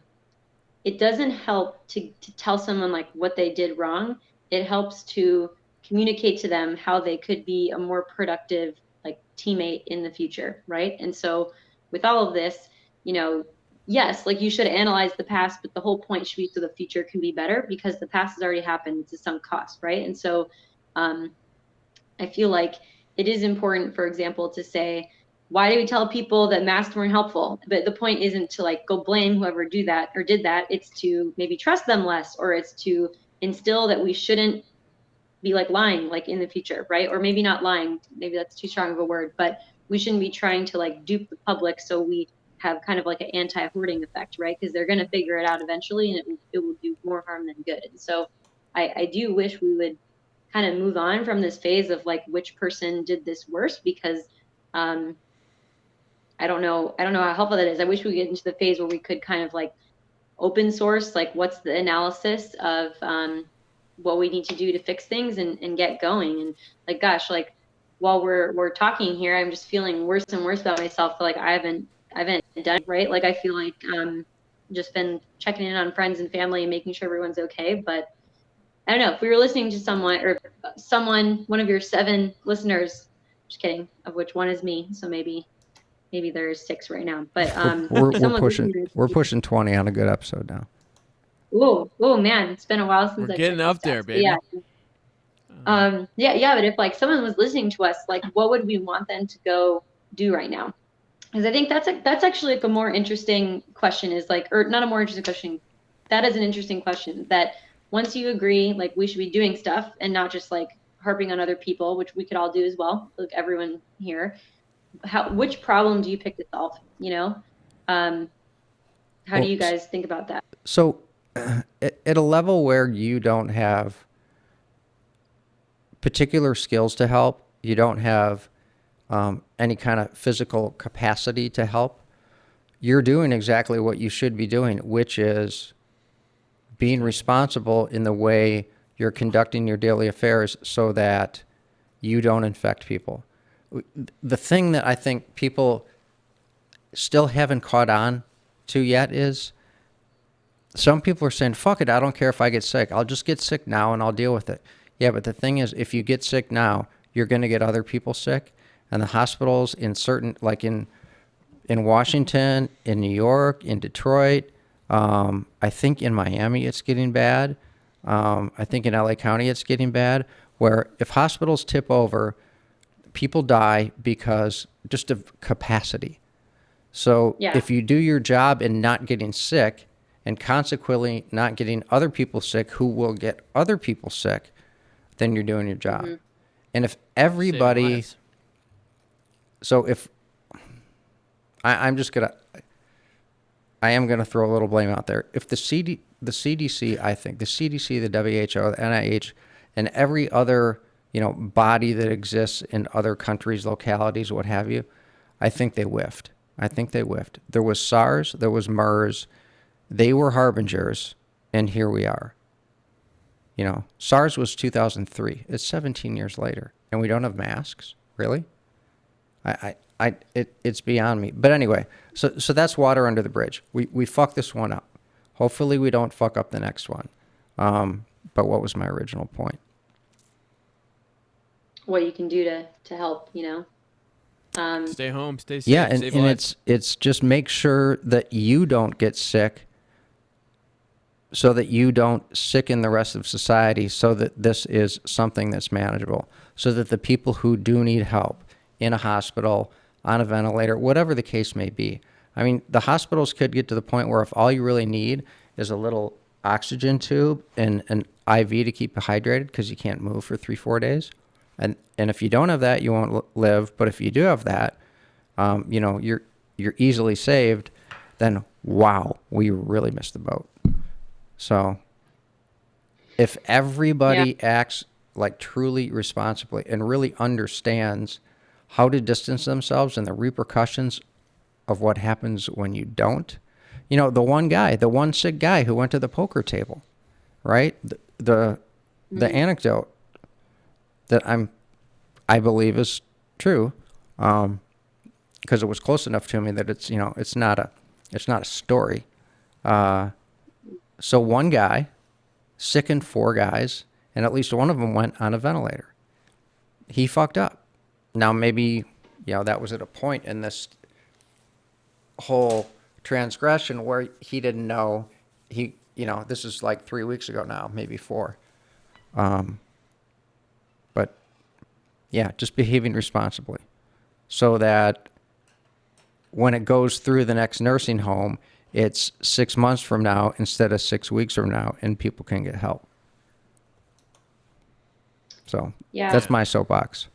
it doesn't help to tell someone like what they did wrong. It helps to communicate to them how they could be a more productive like teammate in the future, right? And so with all of this, yes, like you should analyze the past, but the whole point should be so the future can be better, because the past has already happened. It's a sunk cost, right? And so um, I feel like it is important, for example, to say, why do we tell people that masks weren't helpful? But the point isn't to like go blame whoever do that or did that. It's to maybe trust them less, or it's to instill that we shouldn't be like lying like in the future, right? Or maybe not lying, maybe that's too strong of a word, but we shouldn't be trying to like dupe the public so we have kind of like an anti-hoarding effect, right? Because they're going to figure it out eventually, and it will do more harm than good. And so I do wish we would kind of move on from this phase of like which person did this worse, because um I don't know how helpful that is. I wish we get into the phase where we could kind of like open source, like what's the analysis of what we need to do to fix things, and get going. And like, gosh, like while we're talking here, I'm just feeling worse and worse about myself. Like I haven't done it right. Like I feel like just been checking in on friends and family and making sure everyone's okay. But I don't know, if we were listening to someone, one of your 7 listeners, just kidding, of which one is me. So maybe there's 6 right now, but We're someone pushing listening to we're this- pushing 20 on a good episode now. oh man, it's been a while since We're I've getting checked up the there, stats. But baby. yeah, but if like someone was listening to us, like what would we want them to go do right now? Because I think that's actually like a more interesting question, is like, or not a more interesting question. That is an interesting question, that once you agree, like we should be doing stuff and not just like harping on other people, which we could all do as well, like everyone here. Which problem do you pick to solve? Um, how do Well, you guys think about that? So, at a level where you don't have particular skills to help, you don't have any kind of physical capacity to help, you're doing exactly what you should be doing, which is being responsible in the way you're conducting your daily affairs so that you don't infect people. The thing that I think people still haven't caught on to yet is some people are saying, fuck it, I don't care if I get sick. I'll just get sick now and I'll deal with it. Yeah, but the thing is, if you get sick now, you're going to get other people sick. And the hospitals in certain, like in Washington, in New York, in Detroit, I think in Miami it's getting bad. I think in LA County it's getting bad, where if hospitals tip over, people die because just of capacity. So Yeah. if you do your job in not getting sick and consequently not getting other people sick who will get other people sick, then you're doing your job. And if everybody, lives. so if I'm just gonna, I am gonna throw a little blame out there. If the CDC, I think the CDC, the WHO, the NIH, and every other body that exists in other countries, localities, what have you, I think they whiffed. I think they whiffed. There was SARS, there was MERS. They were harbingers, and here we are. SARS was 2003. It's 17 years later, and we don't have masks. Really? It's beyond me. But anyway, so that's water under the bridge. We fucked this one up. Hopefully, we don't fuck up the next one. But what was my original point? What you can do to help, Stay home, stay safe. Yeah, and save lives. it's just make sure that you don't get sick, so that you don't sicken the rest of society, so that this is something that's manageable, so that the people who do need help in a hospital, on a ventilator, whatever the case may be. I mean, the hospitals could get to the point where if all you really need is a little oxygen tube and an IV to keep you hydrated because you can't move for 3-4 days. And if you don't have that, you won't live. But if you do have that, you're easily saved. Then wow, we really missed the boat. So if everybody acts like truly responsibly and really understands how to distance themselves and the repercussions of what happens when you don't, the one sick guy who went to the poker table, right? The anecdote that I believe is true, because it was close enough to me that it's not a story. So one guy sickened 4 guys, and at least one of them went on a ventilator. He fucked up. Now maybe that was at a point in this whole transgression where he didn't know. This is like 3 weeks ago now, maybe 4. But yeah, just behaving responsibly so that when it goes through the next nursing home, it's 6 months from now instead of 6 weeks from now, and people can get help. So that's my soapbox.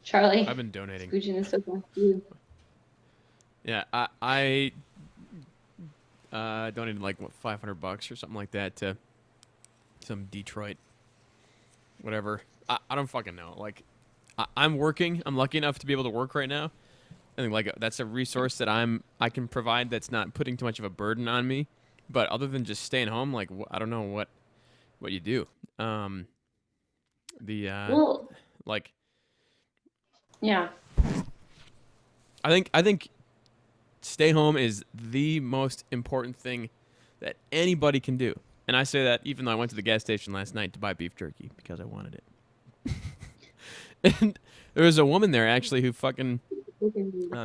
Charlie, I've been donating. Scooching the soapbox to you. Yeah, I donated like $500 or something like that to some Detroit, whatever. I don't fucking know. Like, I'm working. I'm lucky enough to be able to work right now. I think like that's a resource that I can provide that's not putting too much of a burden on me. But other than just staying home, like I don't know what you do. Well, like yeah. I think stay home is the most important thing that anybody can do. And I say that even though I went to the gas station last night to buy beef jerky because I wanted it. And there was a woman there actually who fucking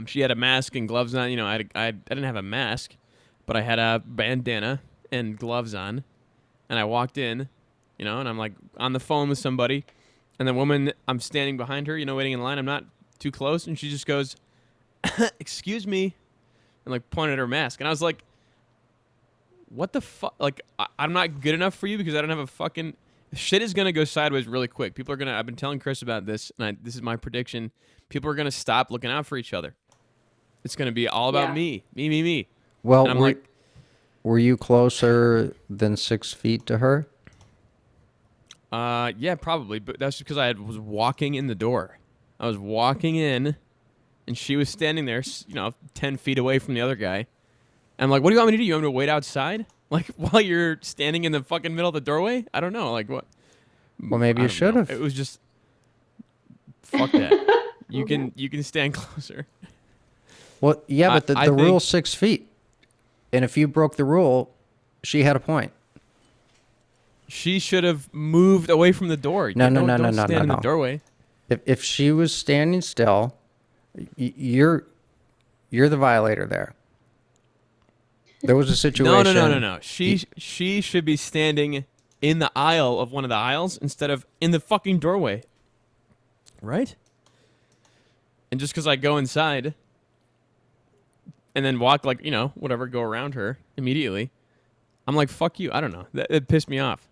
she had a mask and gloves on. I didn't have a mask, but I had a bandana and gloves on. And I walked in, and I'm like on the phone with somebody. And the woman, I'm standing behind her, waiting in line. I'm not too close. And she just goes, excuse me, and like pointed at her mask. And I was like, what the fuck? Like, I'm not good enough for you because I don't have a fucking... Shit is going to go sideways really quick. People are going to... I've been telling Chris about this, and this is my prediction. People are going to stop looking out for each other. It's going to be all about me. Me. Well, and I'm like... Were you closer than 6 feet to her? Yeah, probably. But that's because I was walking in the door. I was walking in, and she was standing there, 10 feet away from the other guy. And I'm like, what do you want me to do? You want me to wait outside? Like, while you're standing in the fucking middle of the doorway? I don't know. Like, what? Well, maybe you should have. It was just... Fuck that. You can stand closer. Well, yeah, but the rule's 6 feet. And if you broke the rule, she had a point. She should have moved away from the door. No, no, Don't, no, no, don't no, stand no, in the no. doorway. If she was standing still, you're the violator there. There was a situation. No. She should be standing in the aisle of one of the aisles instead of in the fucking doorway. Right? And just because I go inside and then walk like, whatever, go around her immediately, I'm like, fuck you. I don't know. It pissed me off.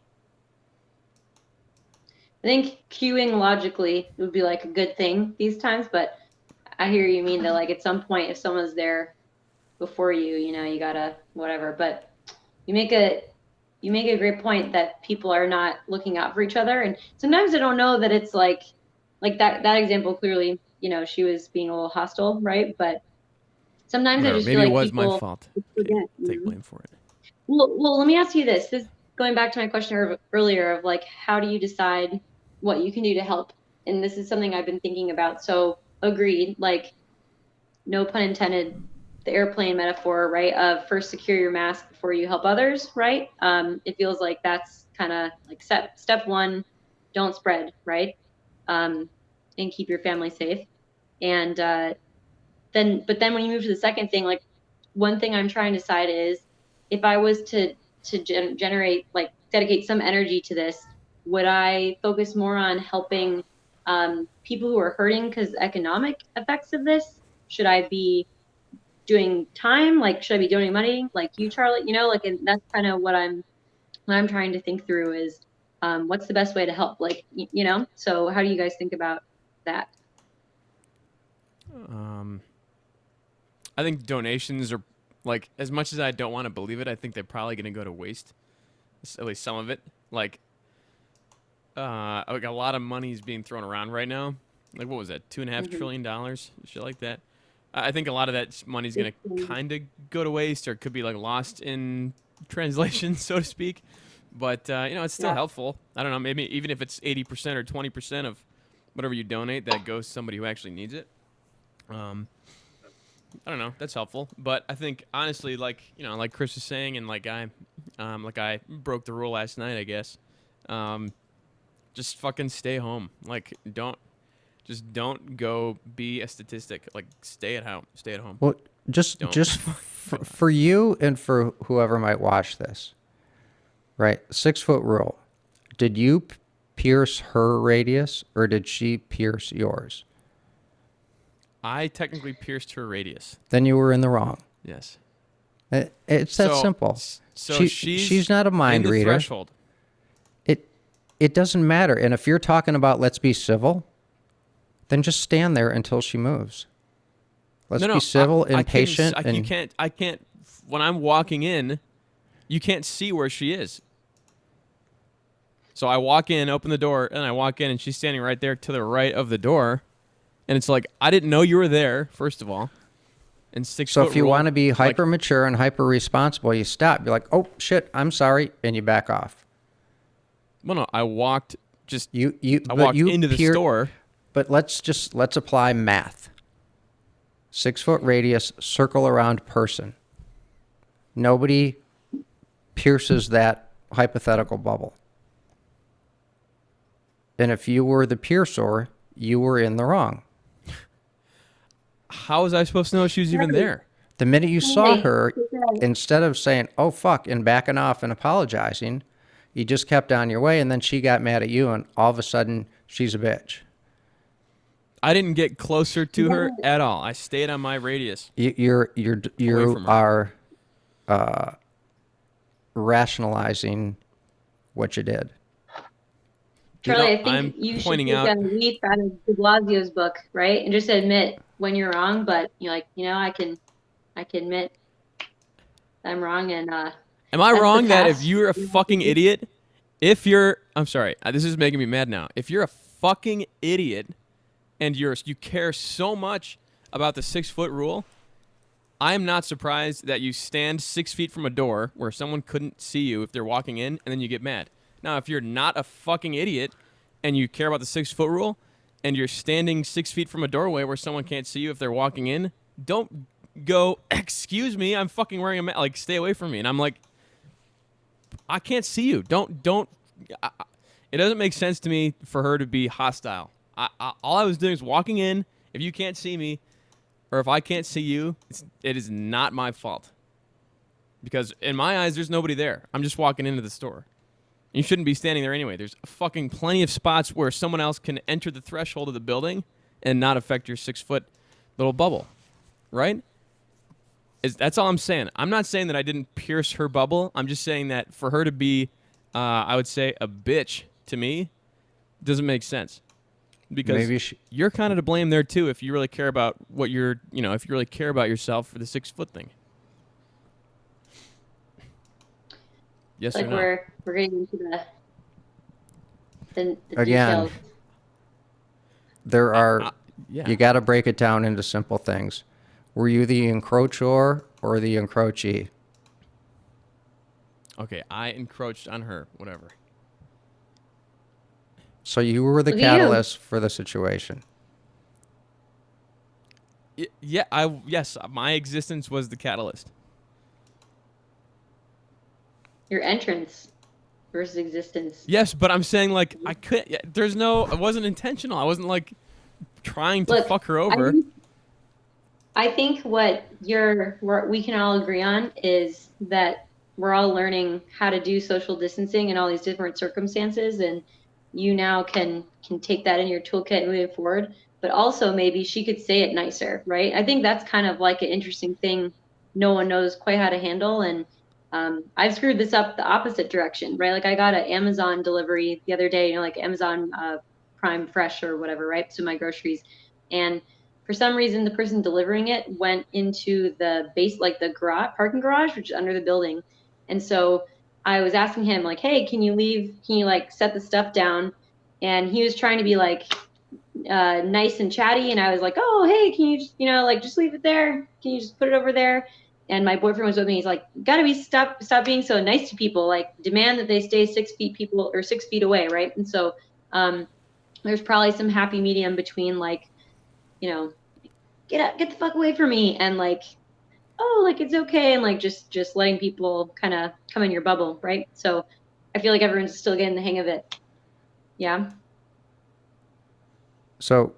I think queuing logically would be like a good thing these times, but I hear you mean that like at some point if someone's there before you, you gotta whatever. But you make a great point that people are not looking out for each other, and sometimes I don't know that it's like that example clearly, she was being a little hostile, right? But sometimes I Whatever. just feel Maybe it like was my people fault. forget. Take blame for it. Well, let me ask you this. This going back to my question earlier of like, how do you decide what you can do to help? And this is something I've been thinking about. So agreed, like no pun intended, the airplane metaphor, right? Of first secure your mask before you help others, right? It feels like that's kind of like step one, don't spread, right? And keep your family safe. And but then when you move to the second thing, like one thing I'm trying to decide is if I was to generate like dedicate some energy to this, would I focus more on helping people who are hurting because economic effects of this? Should I be doing time? Like, should I be donating money? Like you, Charlotte, like, and that's kind of what I'm trying to think through is what's the best way to help? Like, so how do you guys think about that? I think donations are, like, as much as I don't want to believe it, I think they're probably going to go to waste. At least some of it. Like a lot of money is being thrown around right now. Like, what was that? $2.5 trillion dollars, shit like that. I think a lot of that money's going to kind of go to waste, or could be like lost in translation, so to speak. But it's still helpful. I don't know. Maybe even if it's 80% or 20% of whatever you donate, that goes to somebody who actually needs it. I don't know. That's helpful, but I think honestly, like like Chris was saying, and like I broke the rule last night, I guess. Just fucking stay home. Like, don't go be a statistic. Like, stay at home. Stay at home. Well, just for you and for whoever might watch this, right? 6 foot rule. Did you pierce her radius or did she pierce yours? I technically pierced her radius. Then you were in the wrong. Yes. It's that simple. So she's not a mind in the reader. Threshold. It doesn't matter. And if you're talking about let's be civil, then just stand there until she moves. Let's be civil and patient. You can't. When I'm walking in, you can't see where she is. So I walk in, open the door, and I walk in, and she's standing right there to the right of the door. And it's like, I didn't know you were there, first of all. And 6 So foot if you rule, want to be like, hyper mature and hyper responsible, you stop. You're like, oh shit, I'm sorry, and you back off. well, no, I walked I walked into the store. But let's apply math. 6 foot radius, circle around person. Nobody pierces that hypothetical bubble. And if you were the piercer, you were in the wrong. How was I supposed to know she was even there? The minute you saw her, instead of saying, oh, fuck, and backing off and apologizing, you just kept on your way, and then she got mad at you, and all of a sudden, she's a bitch. I didn't get closer to her at all. I stayed on my radius. You from her. are rationalizing what you did. Charlie, I think I'm you should pointing take out- a leaf out of de Blasio's book, right? And just admit when you're wrong, but you're like, I can admit I'm wrong. And Am I that's the wrong that if past. you're a fucking idiot, I'm sorry, this is making me mad now. If you're a fucking idiot and you care so much about the 6 foot rule, I'm not surprised that you stand 6 feet from a door where someone couldn't see you if they're walking in, and then you get mad. Now, if you're not a fucking idiot and you care about the 6 foot rule and you're standing 6 feet from a doorway where someone can't see you if they're walking in, don't go, excuse me, I'm fucking wearing a mask. Like, stay away from me. And I'm like, I can't see you. Don't. It doesn't make sense to me for her to be hostile. All I was doing is walking in. If you can't see me, or if I can't see you, it is not my fault. Because in my eyes, there's nobody there. I'm just walking into the store. You shouldn't be standing there anyway. There's fucking plenty of spots where someone else can enter the threshold of the building and not affect your 6-foot little bubble, right? That's all I'm saying. I'm not saying that I didn't pierce her bubble. I'm just saying that for her to be, I would say, a bitch to me doesn't make sense. Because Maybe you're kind of to blame there too if you really care about what you're, if you really care about yourself for the 6-foot thing. Yes Like or no? we're getting into the Again, details. there are. Yeah. You got to break it down into simple things. Were you the encroacher or the encroachee? Okay, I encroached on her. Whatever. So you were the Look at you. catalyst for the situation. Yes, my existence was the catalyst. Your entrance versus existence. Yes, but I'm saying like I couldn't. It wasn't intentional. I wasn't like trying to Look, fuck her over. I think what we can all agree on is that we're all learning how to do social distancing in all these different circumstances, and you now can take that in your toolkit moving forward. But also maybe she could say it nicer, right? I think that's kind of like an interesting thing no one knows quite how to handle. And I've screwed this up the opposite direction, right? Like I got an Amazon delivery the other day, like Amazon Prime Fresh or whatever, right? So my groceries. And for some reason, the person delivering it went into the base, like the parking garage, which is under the building. And so I was asking him, like, hey, can you like set the stuff down? And he was trying to be like nice and chatty. And I was like, oh, hey, can you just, like just leave it there? Can you just put it over there? And my boyfriend was with me. He's like, gotta stop being so nice to people. Like demand that they stay 6 feet away. Right. And so there's probably some happy medium between like, get the fuck away from me, and like, oh, like it's okay, and like just letting people kind of come in your bubble, right? So I feel like everyone's still getting the hang of it. Yeah. So,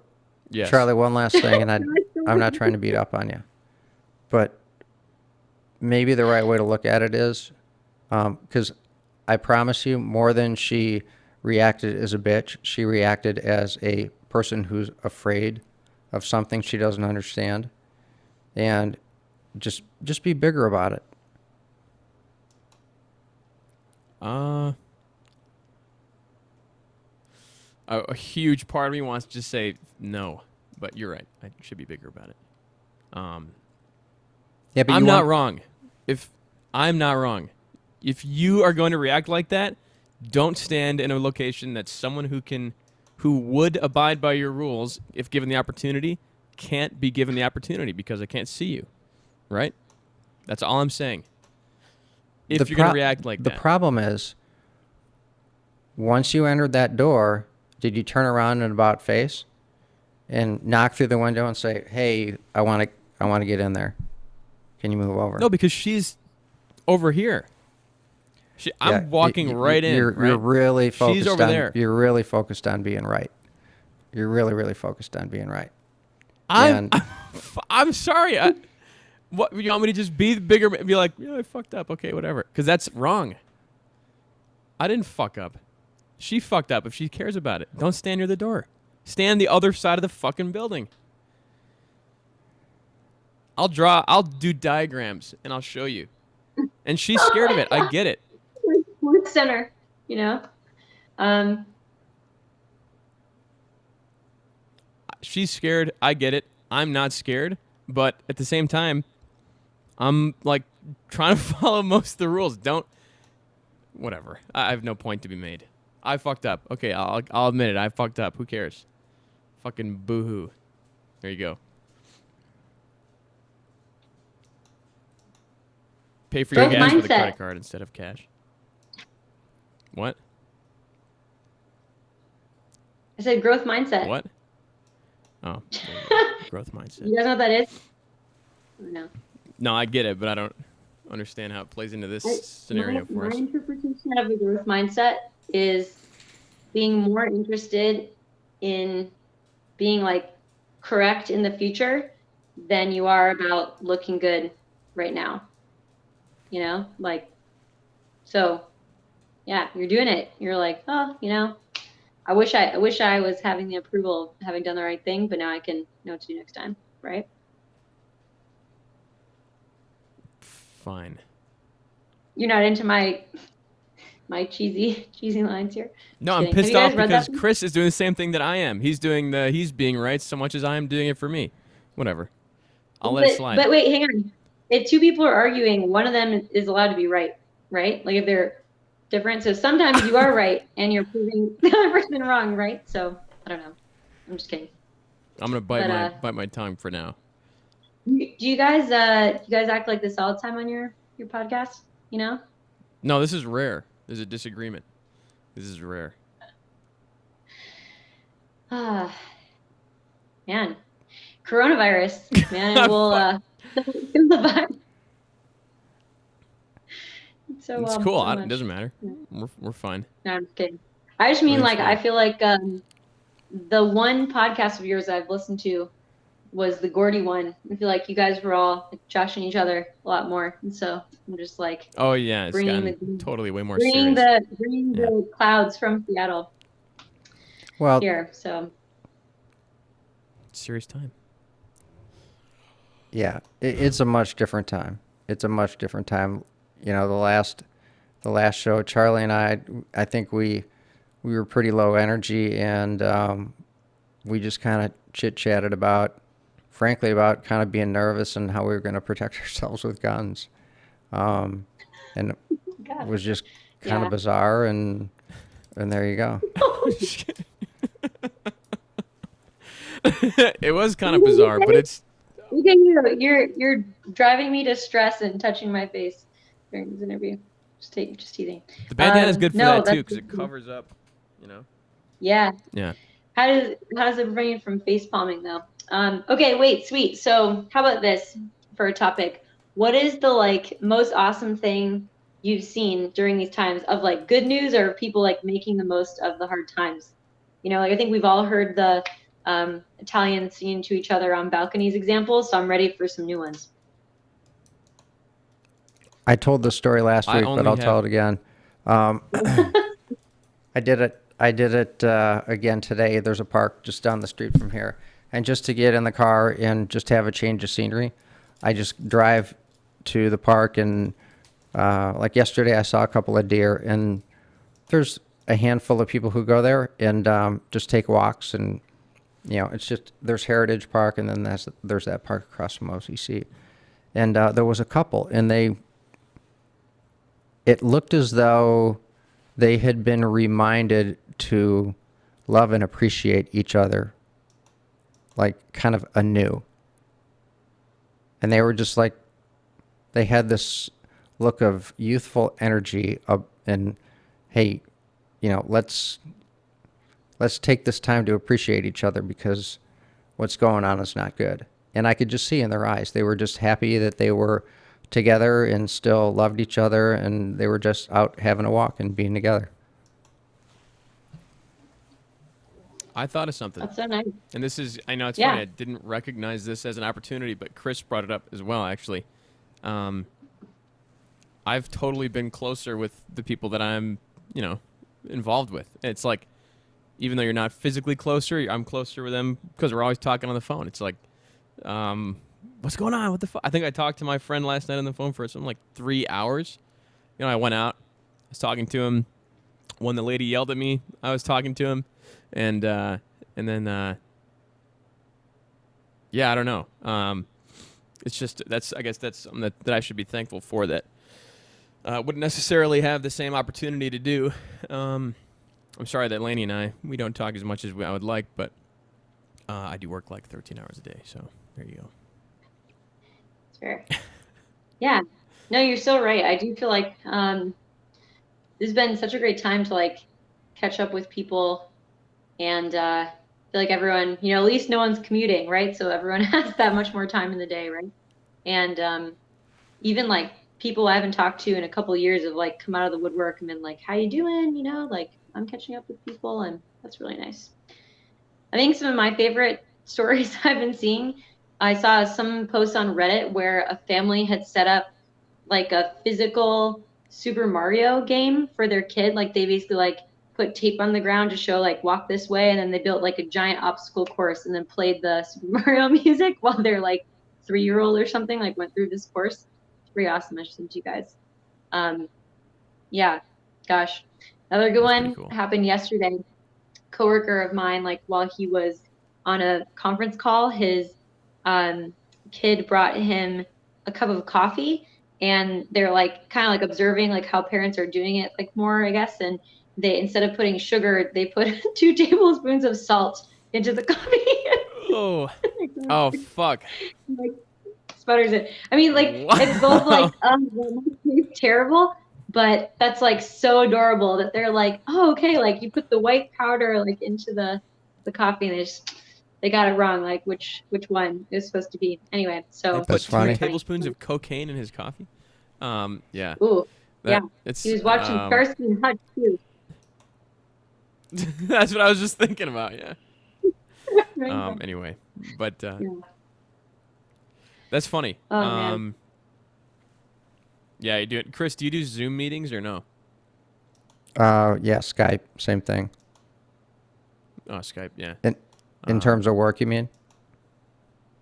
Yes. Charlie, one last thing, and I'm not trying to beat up on you, but maybe the right way to look at it is, because I promise you, more than she reacted as a bitch, she reacted as a person who's afraid of something she doesn't understand, and just be bigger about it. A huge part of me wants to just say no, but you're right. I should be bigger about it. Yeah, but I'm not wrong. I'm not wrong. If you are going to react like that, don't stand in a location that someone who would abide by your rules, if given the opportunity, can't be given the opportunity because I can't see you. Right? That's all I'm saying. If you're going to react like that. The problem is, once you entered that door, did you turn around and about face and knock through the window and say, hey, I want to get in there. Can you move over? No, because she's over here. I'm walking right in. You're really focused She's over there. You're really focused on being right. You're really, really focused on being right. I'm sorry. What you want me to just be bigger? Be like, yeah, I fucked up. Okay, whatever. Because that's wrong. I didn't fuck up. She fucked up. If she cares about it, don't stand near the door. Stand the other side of the fucking building. I'll do diagrams and I'll show you. And she's scared of it. I get it. Sports center, She's scared. I get it. I'm not scared. But at the same time, I'm like trying to follow most of the rules. Whatever. I have no point to be made. I fucked up. Okay, I'll admit it. I fucked up. Who cares? Fucking boo-hoo. There you go. Pay for your Growth gas with a mindset. credit card instead of cash. What? I said growth mindset. What? Oh, growth mindset. You guys know what that is? Or no? No, I get it, but I don't understand how it plays into this scenario for My us. interpretation of a growth mindset is being more interested in being like correct in the future than you are about looking good right now. Like, so yeah, you're doing it. You're like, oh, I wish I was having the approval of having done the right thing, but now I can know what to do next time, right? Fine. You're not into my cheesy lines here. No, Just I'm kidding. Have pissed you guys off read that? because Chris is doing the same thing that I am. He's being right so much as I am doing it for me. Whatever. I'll let it slide. But wait, hang on. If two people are arguing, one of them is allowed to be right, right? Like if they're different. So sometimes you are right and you're proving the other person wrong, right? So I don't know. I'm just kidding. I'm gonna But bite my tongue for now. do you guys act like this all the time on your podcast? You know? No, this is rare. There's a disagreement. This is rare. Ah, man. Coronavirus, man, it will so It's cool. so It doesn't much. matter. Yeah. We're fine. No, I'm just kidding. I just mean Everything's like I fine. feel like the one podcast of yours I've listened to was the Gordy one. I feel like you guys were all like, joshing each other a lot more, and so I'm just like Oh yeah, it's bringing gotten the totally way more serious. bringing Yeah. the clouds from Seattle Well, here. So Serious time. yeah, it's a much different time. It's a much different time. The last show, Charlie and I think we were pretty low energy, and we just kind of chit chatted frankly, about kind of being nervous and how we were going to protect ourselves with guns, and it God, was just kind yeah. of bizarre, and there you go. It was kind of bizarre, but it's Okay, you're driving me to stress and touching my face during this interview. Just teasing. the bandana is good for No, that too that's because it covers up. You know. yeah. Yeah. How does it prevent you from face palming though? Okay, wait, sweet. So how about this for a topic? What is the like most awesome thing you've seen during these times of like good news or people like making the most of the hard times? Like I think we've all heard the Italians singing to each other on balconies examples, so I'm ready for some new ones. I told this story last I week, but only I'll tell have. it again. I did it. I did it again today. There's a park just down the street from here, and just to get in the car and just have a change of scenery, I just drive to the park. And like yesterday, I saw a couple of deer, and there's a handful of people who go there and just take walks. And it's just there's Heritage Park, and then there's that park across from OCC, and there was a couple, and it looked as though they had been reminded to love and appreciate each other, like kind of anew. And they were just like, they had this look of youthful energy and hey, let's take this time to appreciate each other because what's going on is not good. And I could just see in their eyes, they were just happy that they were together and still loved each other, and they were just out having a walk and being together. I thought of something, That's so nice. and this is. I know it's Yeah. funny. I didn't recognize this as an opportunity, but Chris brought it up as well. Actually, I've totally been closer with the people that I'm, involved with. It's like, even though you're not physically closer, I'm closer with them because we're always talking on the phone. It's like, what's going on? What the fuck? I think I talked to my friend last night on the phone for something like 3 hours. I went out, I was talking to him. When the lady yelled at me, I was talking to him, and then yeah, I don't know. It's just I guess that's something that I should be thankful for that wouldn't necessarily have the same opportunity to do. I'm sorry that Laney and we don't talk as much as I would like, but I do work like 13 hours a day, so there you go. It's fair. Yeah. No, you're so right. I do feel like this has been such a great time to like catch up with people and feel like everyone, at least no one's commuting, right? So everyone has that much more time in the day, right? And even like people I haven't talked to in a couple of years have like come out of the woodwork and been like, "How you doing?" You know, like I'm catching up with people, and that's really nice. I think some of my favorite stories I've been seeing, I saw some posts on Reddit where a family had set up like a physical Super Mario game for their kid. Like they basically like put tape on the ground to show like walk this way, and then they built like a giant obstacle course and then played the Super Mario music while their like 3-year-old or something like went through this course. It's pretty awesome. I should send to you guys. Yeah, gosh. Another good That's pretty one cool. happened yesterday. Coworker of mine, like while he was on a conference call, his um, kid brought him a cup of coffee, and they're like kind of like observing like how parents are doing it like more, I guess. And they, instead of putting sugar, they put 2 tablespoons of salt into the coffee. Oh, oh, fuck. Like sputters it. I mean, like it's both like Wow. it's terrible, but that's like so adorable that they're like, oh, okay, like you put the white powder like into the coffee, and they got it wrong, like which one it was supposed to be. Anyway, They so put That's two funny. tablespoons of cocaine in his coffee. Yeah. Ooh, yeah. That He it's was watching Starsky and Hutch too. that's what I was just thinking about. Yeah. Right. Anyway, but Yeah. that's funny. Oh man. Yeah. You do it, Chris. Do you do Zoom meetings or no? Yeah, Skype, same thing. Oh, Skype. Yeah. In terms of work, you mean?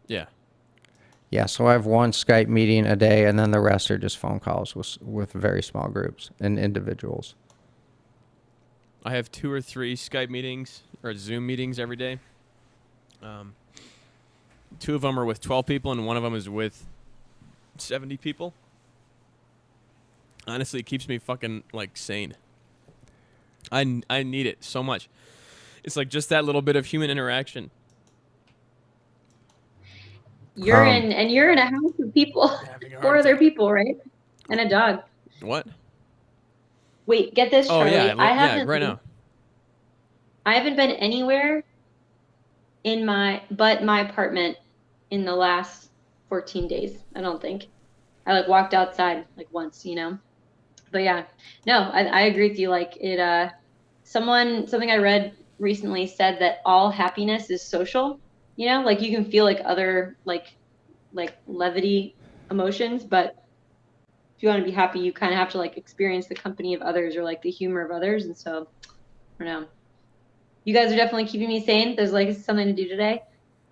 Yeah. Yeah, so I have one Skype meeting a day, and then the rest are just phone calls with very small groups and individuals. I have 2 or 3 Skype meetings or Zoom meetings every day. 2 of them are with 12 people, and one of them is with 70 people. Honestly, it keeps me fucking like sane. I need it so much. It's like just that little bit of human interaction. You're Um, in a house of people, Having a 4 heart other attack. people, right? And a dog. What? Wait, get this, Oh Charlie. yeah, yeah. Right now. I haven't been anywhere in my apartment in the last 14 days. I don't think. I like walked outside like once, you know. But yeah, no, I agree with you. Like it, something I read recently said that all happiness is social. You know, like you can feel like other like levity emotions, but if you want to be happy, you kind of have to like experience the company of others or like the humor of others. And so, I don't know. You guys are definitely keeping me sane. There's like something to do today.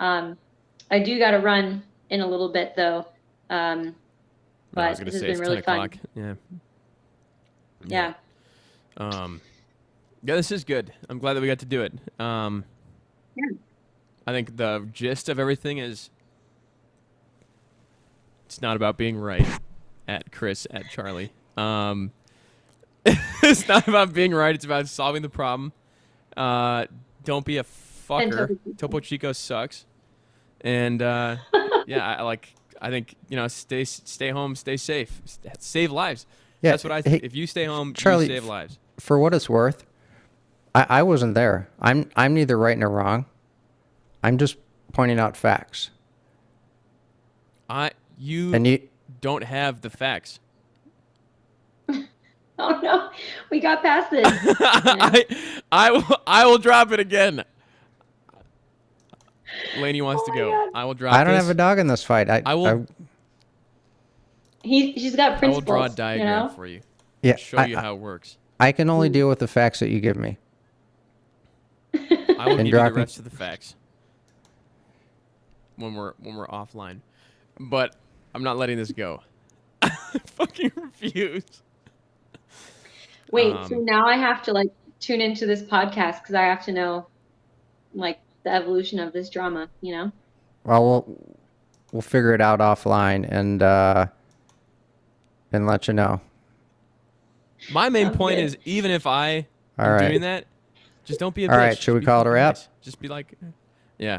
I do got to run in a little bit though. No, I was But gonna this has say been it's really 10 fun. o'clock. Yeah. Yeah. Yeah, this is good. I'm glad that we got to do it. Yeah. I think the gist of everything is it's not about being right at Chris, at Charlie. It's not about being right. It's about solving the problem. Don't be a And fucker. Topo Chico. Topo Chico sucks. And yeah, I think stay home, stay safe, save lives. Yeah, That's what I think. If you stay home, Charlie, you save lives. for what it's worth, I wasn't there. I'm neither right nor wrong. I'm just pointing out facts. You And you, don't have the facts. Oh no, we got past this. I will drop it again. Laney wants Oh to my go. God. I will drop I don't this. have a dog in this fight. I will. She's got I will principles. draw a diagram You know? for you. Yeah, Show you how it works. I can only deal with the facts that you give me. I will give you the dropping- rest of the facts when we're offline. But I'm not letting this go. I fucking refuse. Wait, so now I have to like tune into this podcast because I have to know like the evolution of this drama, you know? Well, we'll figure it out offline and let you know. My main Sounds point good. is, even if I All am right. doing that, just don't be a All bitch. right, Just should we be call it a fucking wrap? nice. Just be like, yeah.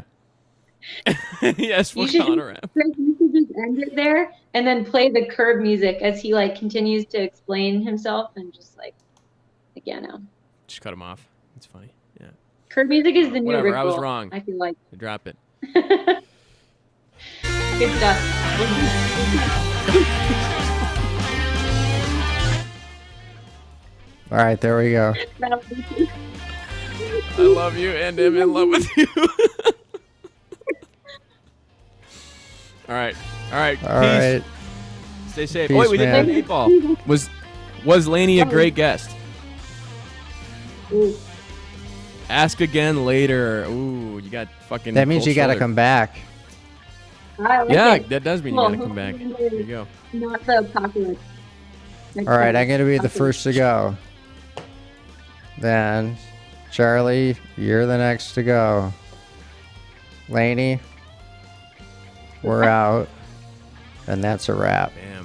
Yes, we'll You should call it a wrap. Chris, you should just end it there and then play the curb music as he like continues to explain himself and just like yeah, no. Just cut him off. It's funny. Yeah. Curb music is the new Whatever, Rick I was roll, wrong. I feel like. Drop it. Good stuff. All right, there we go. I love you and am in love with you. All right. All Peace. right. Stay safe. Peace, Oh, wait, we didn't man. have 8-ball. Was Lainey a great guest? Ooh. Ask again later. Ooh, you got fucking. That means cold you got to shoulder. come back. I like Yeah, it. that does mean you Cool. got to come back. There you go. Not the apocalypse. All right, I'm going to be the first to go. Then, Charlie, you're the next to go. Lainey, we're out. And that's a wrap. Bam.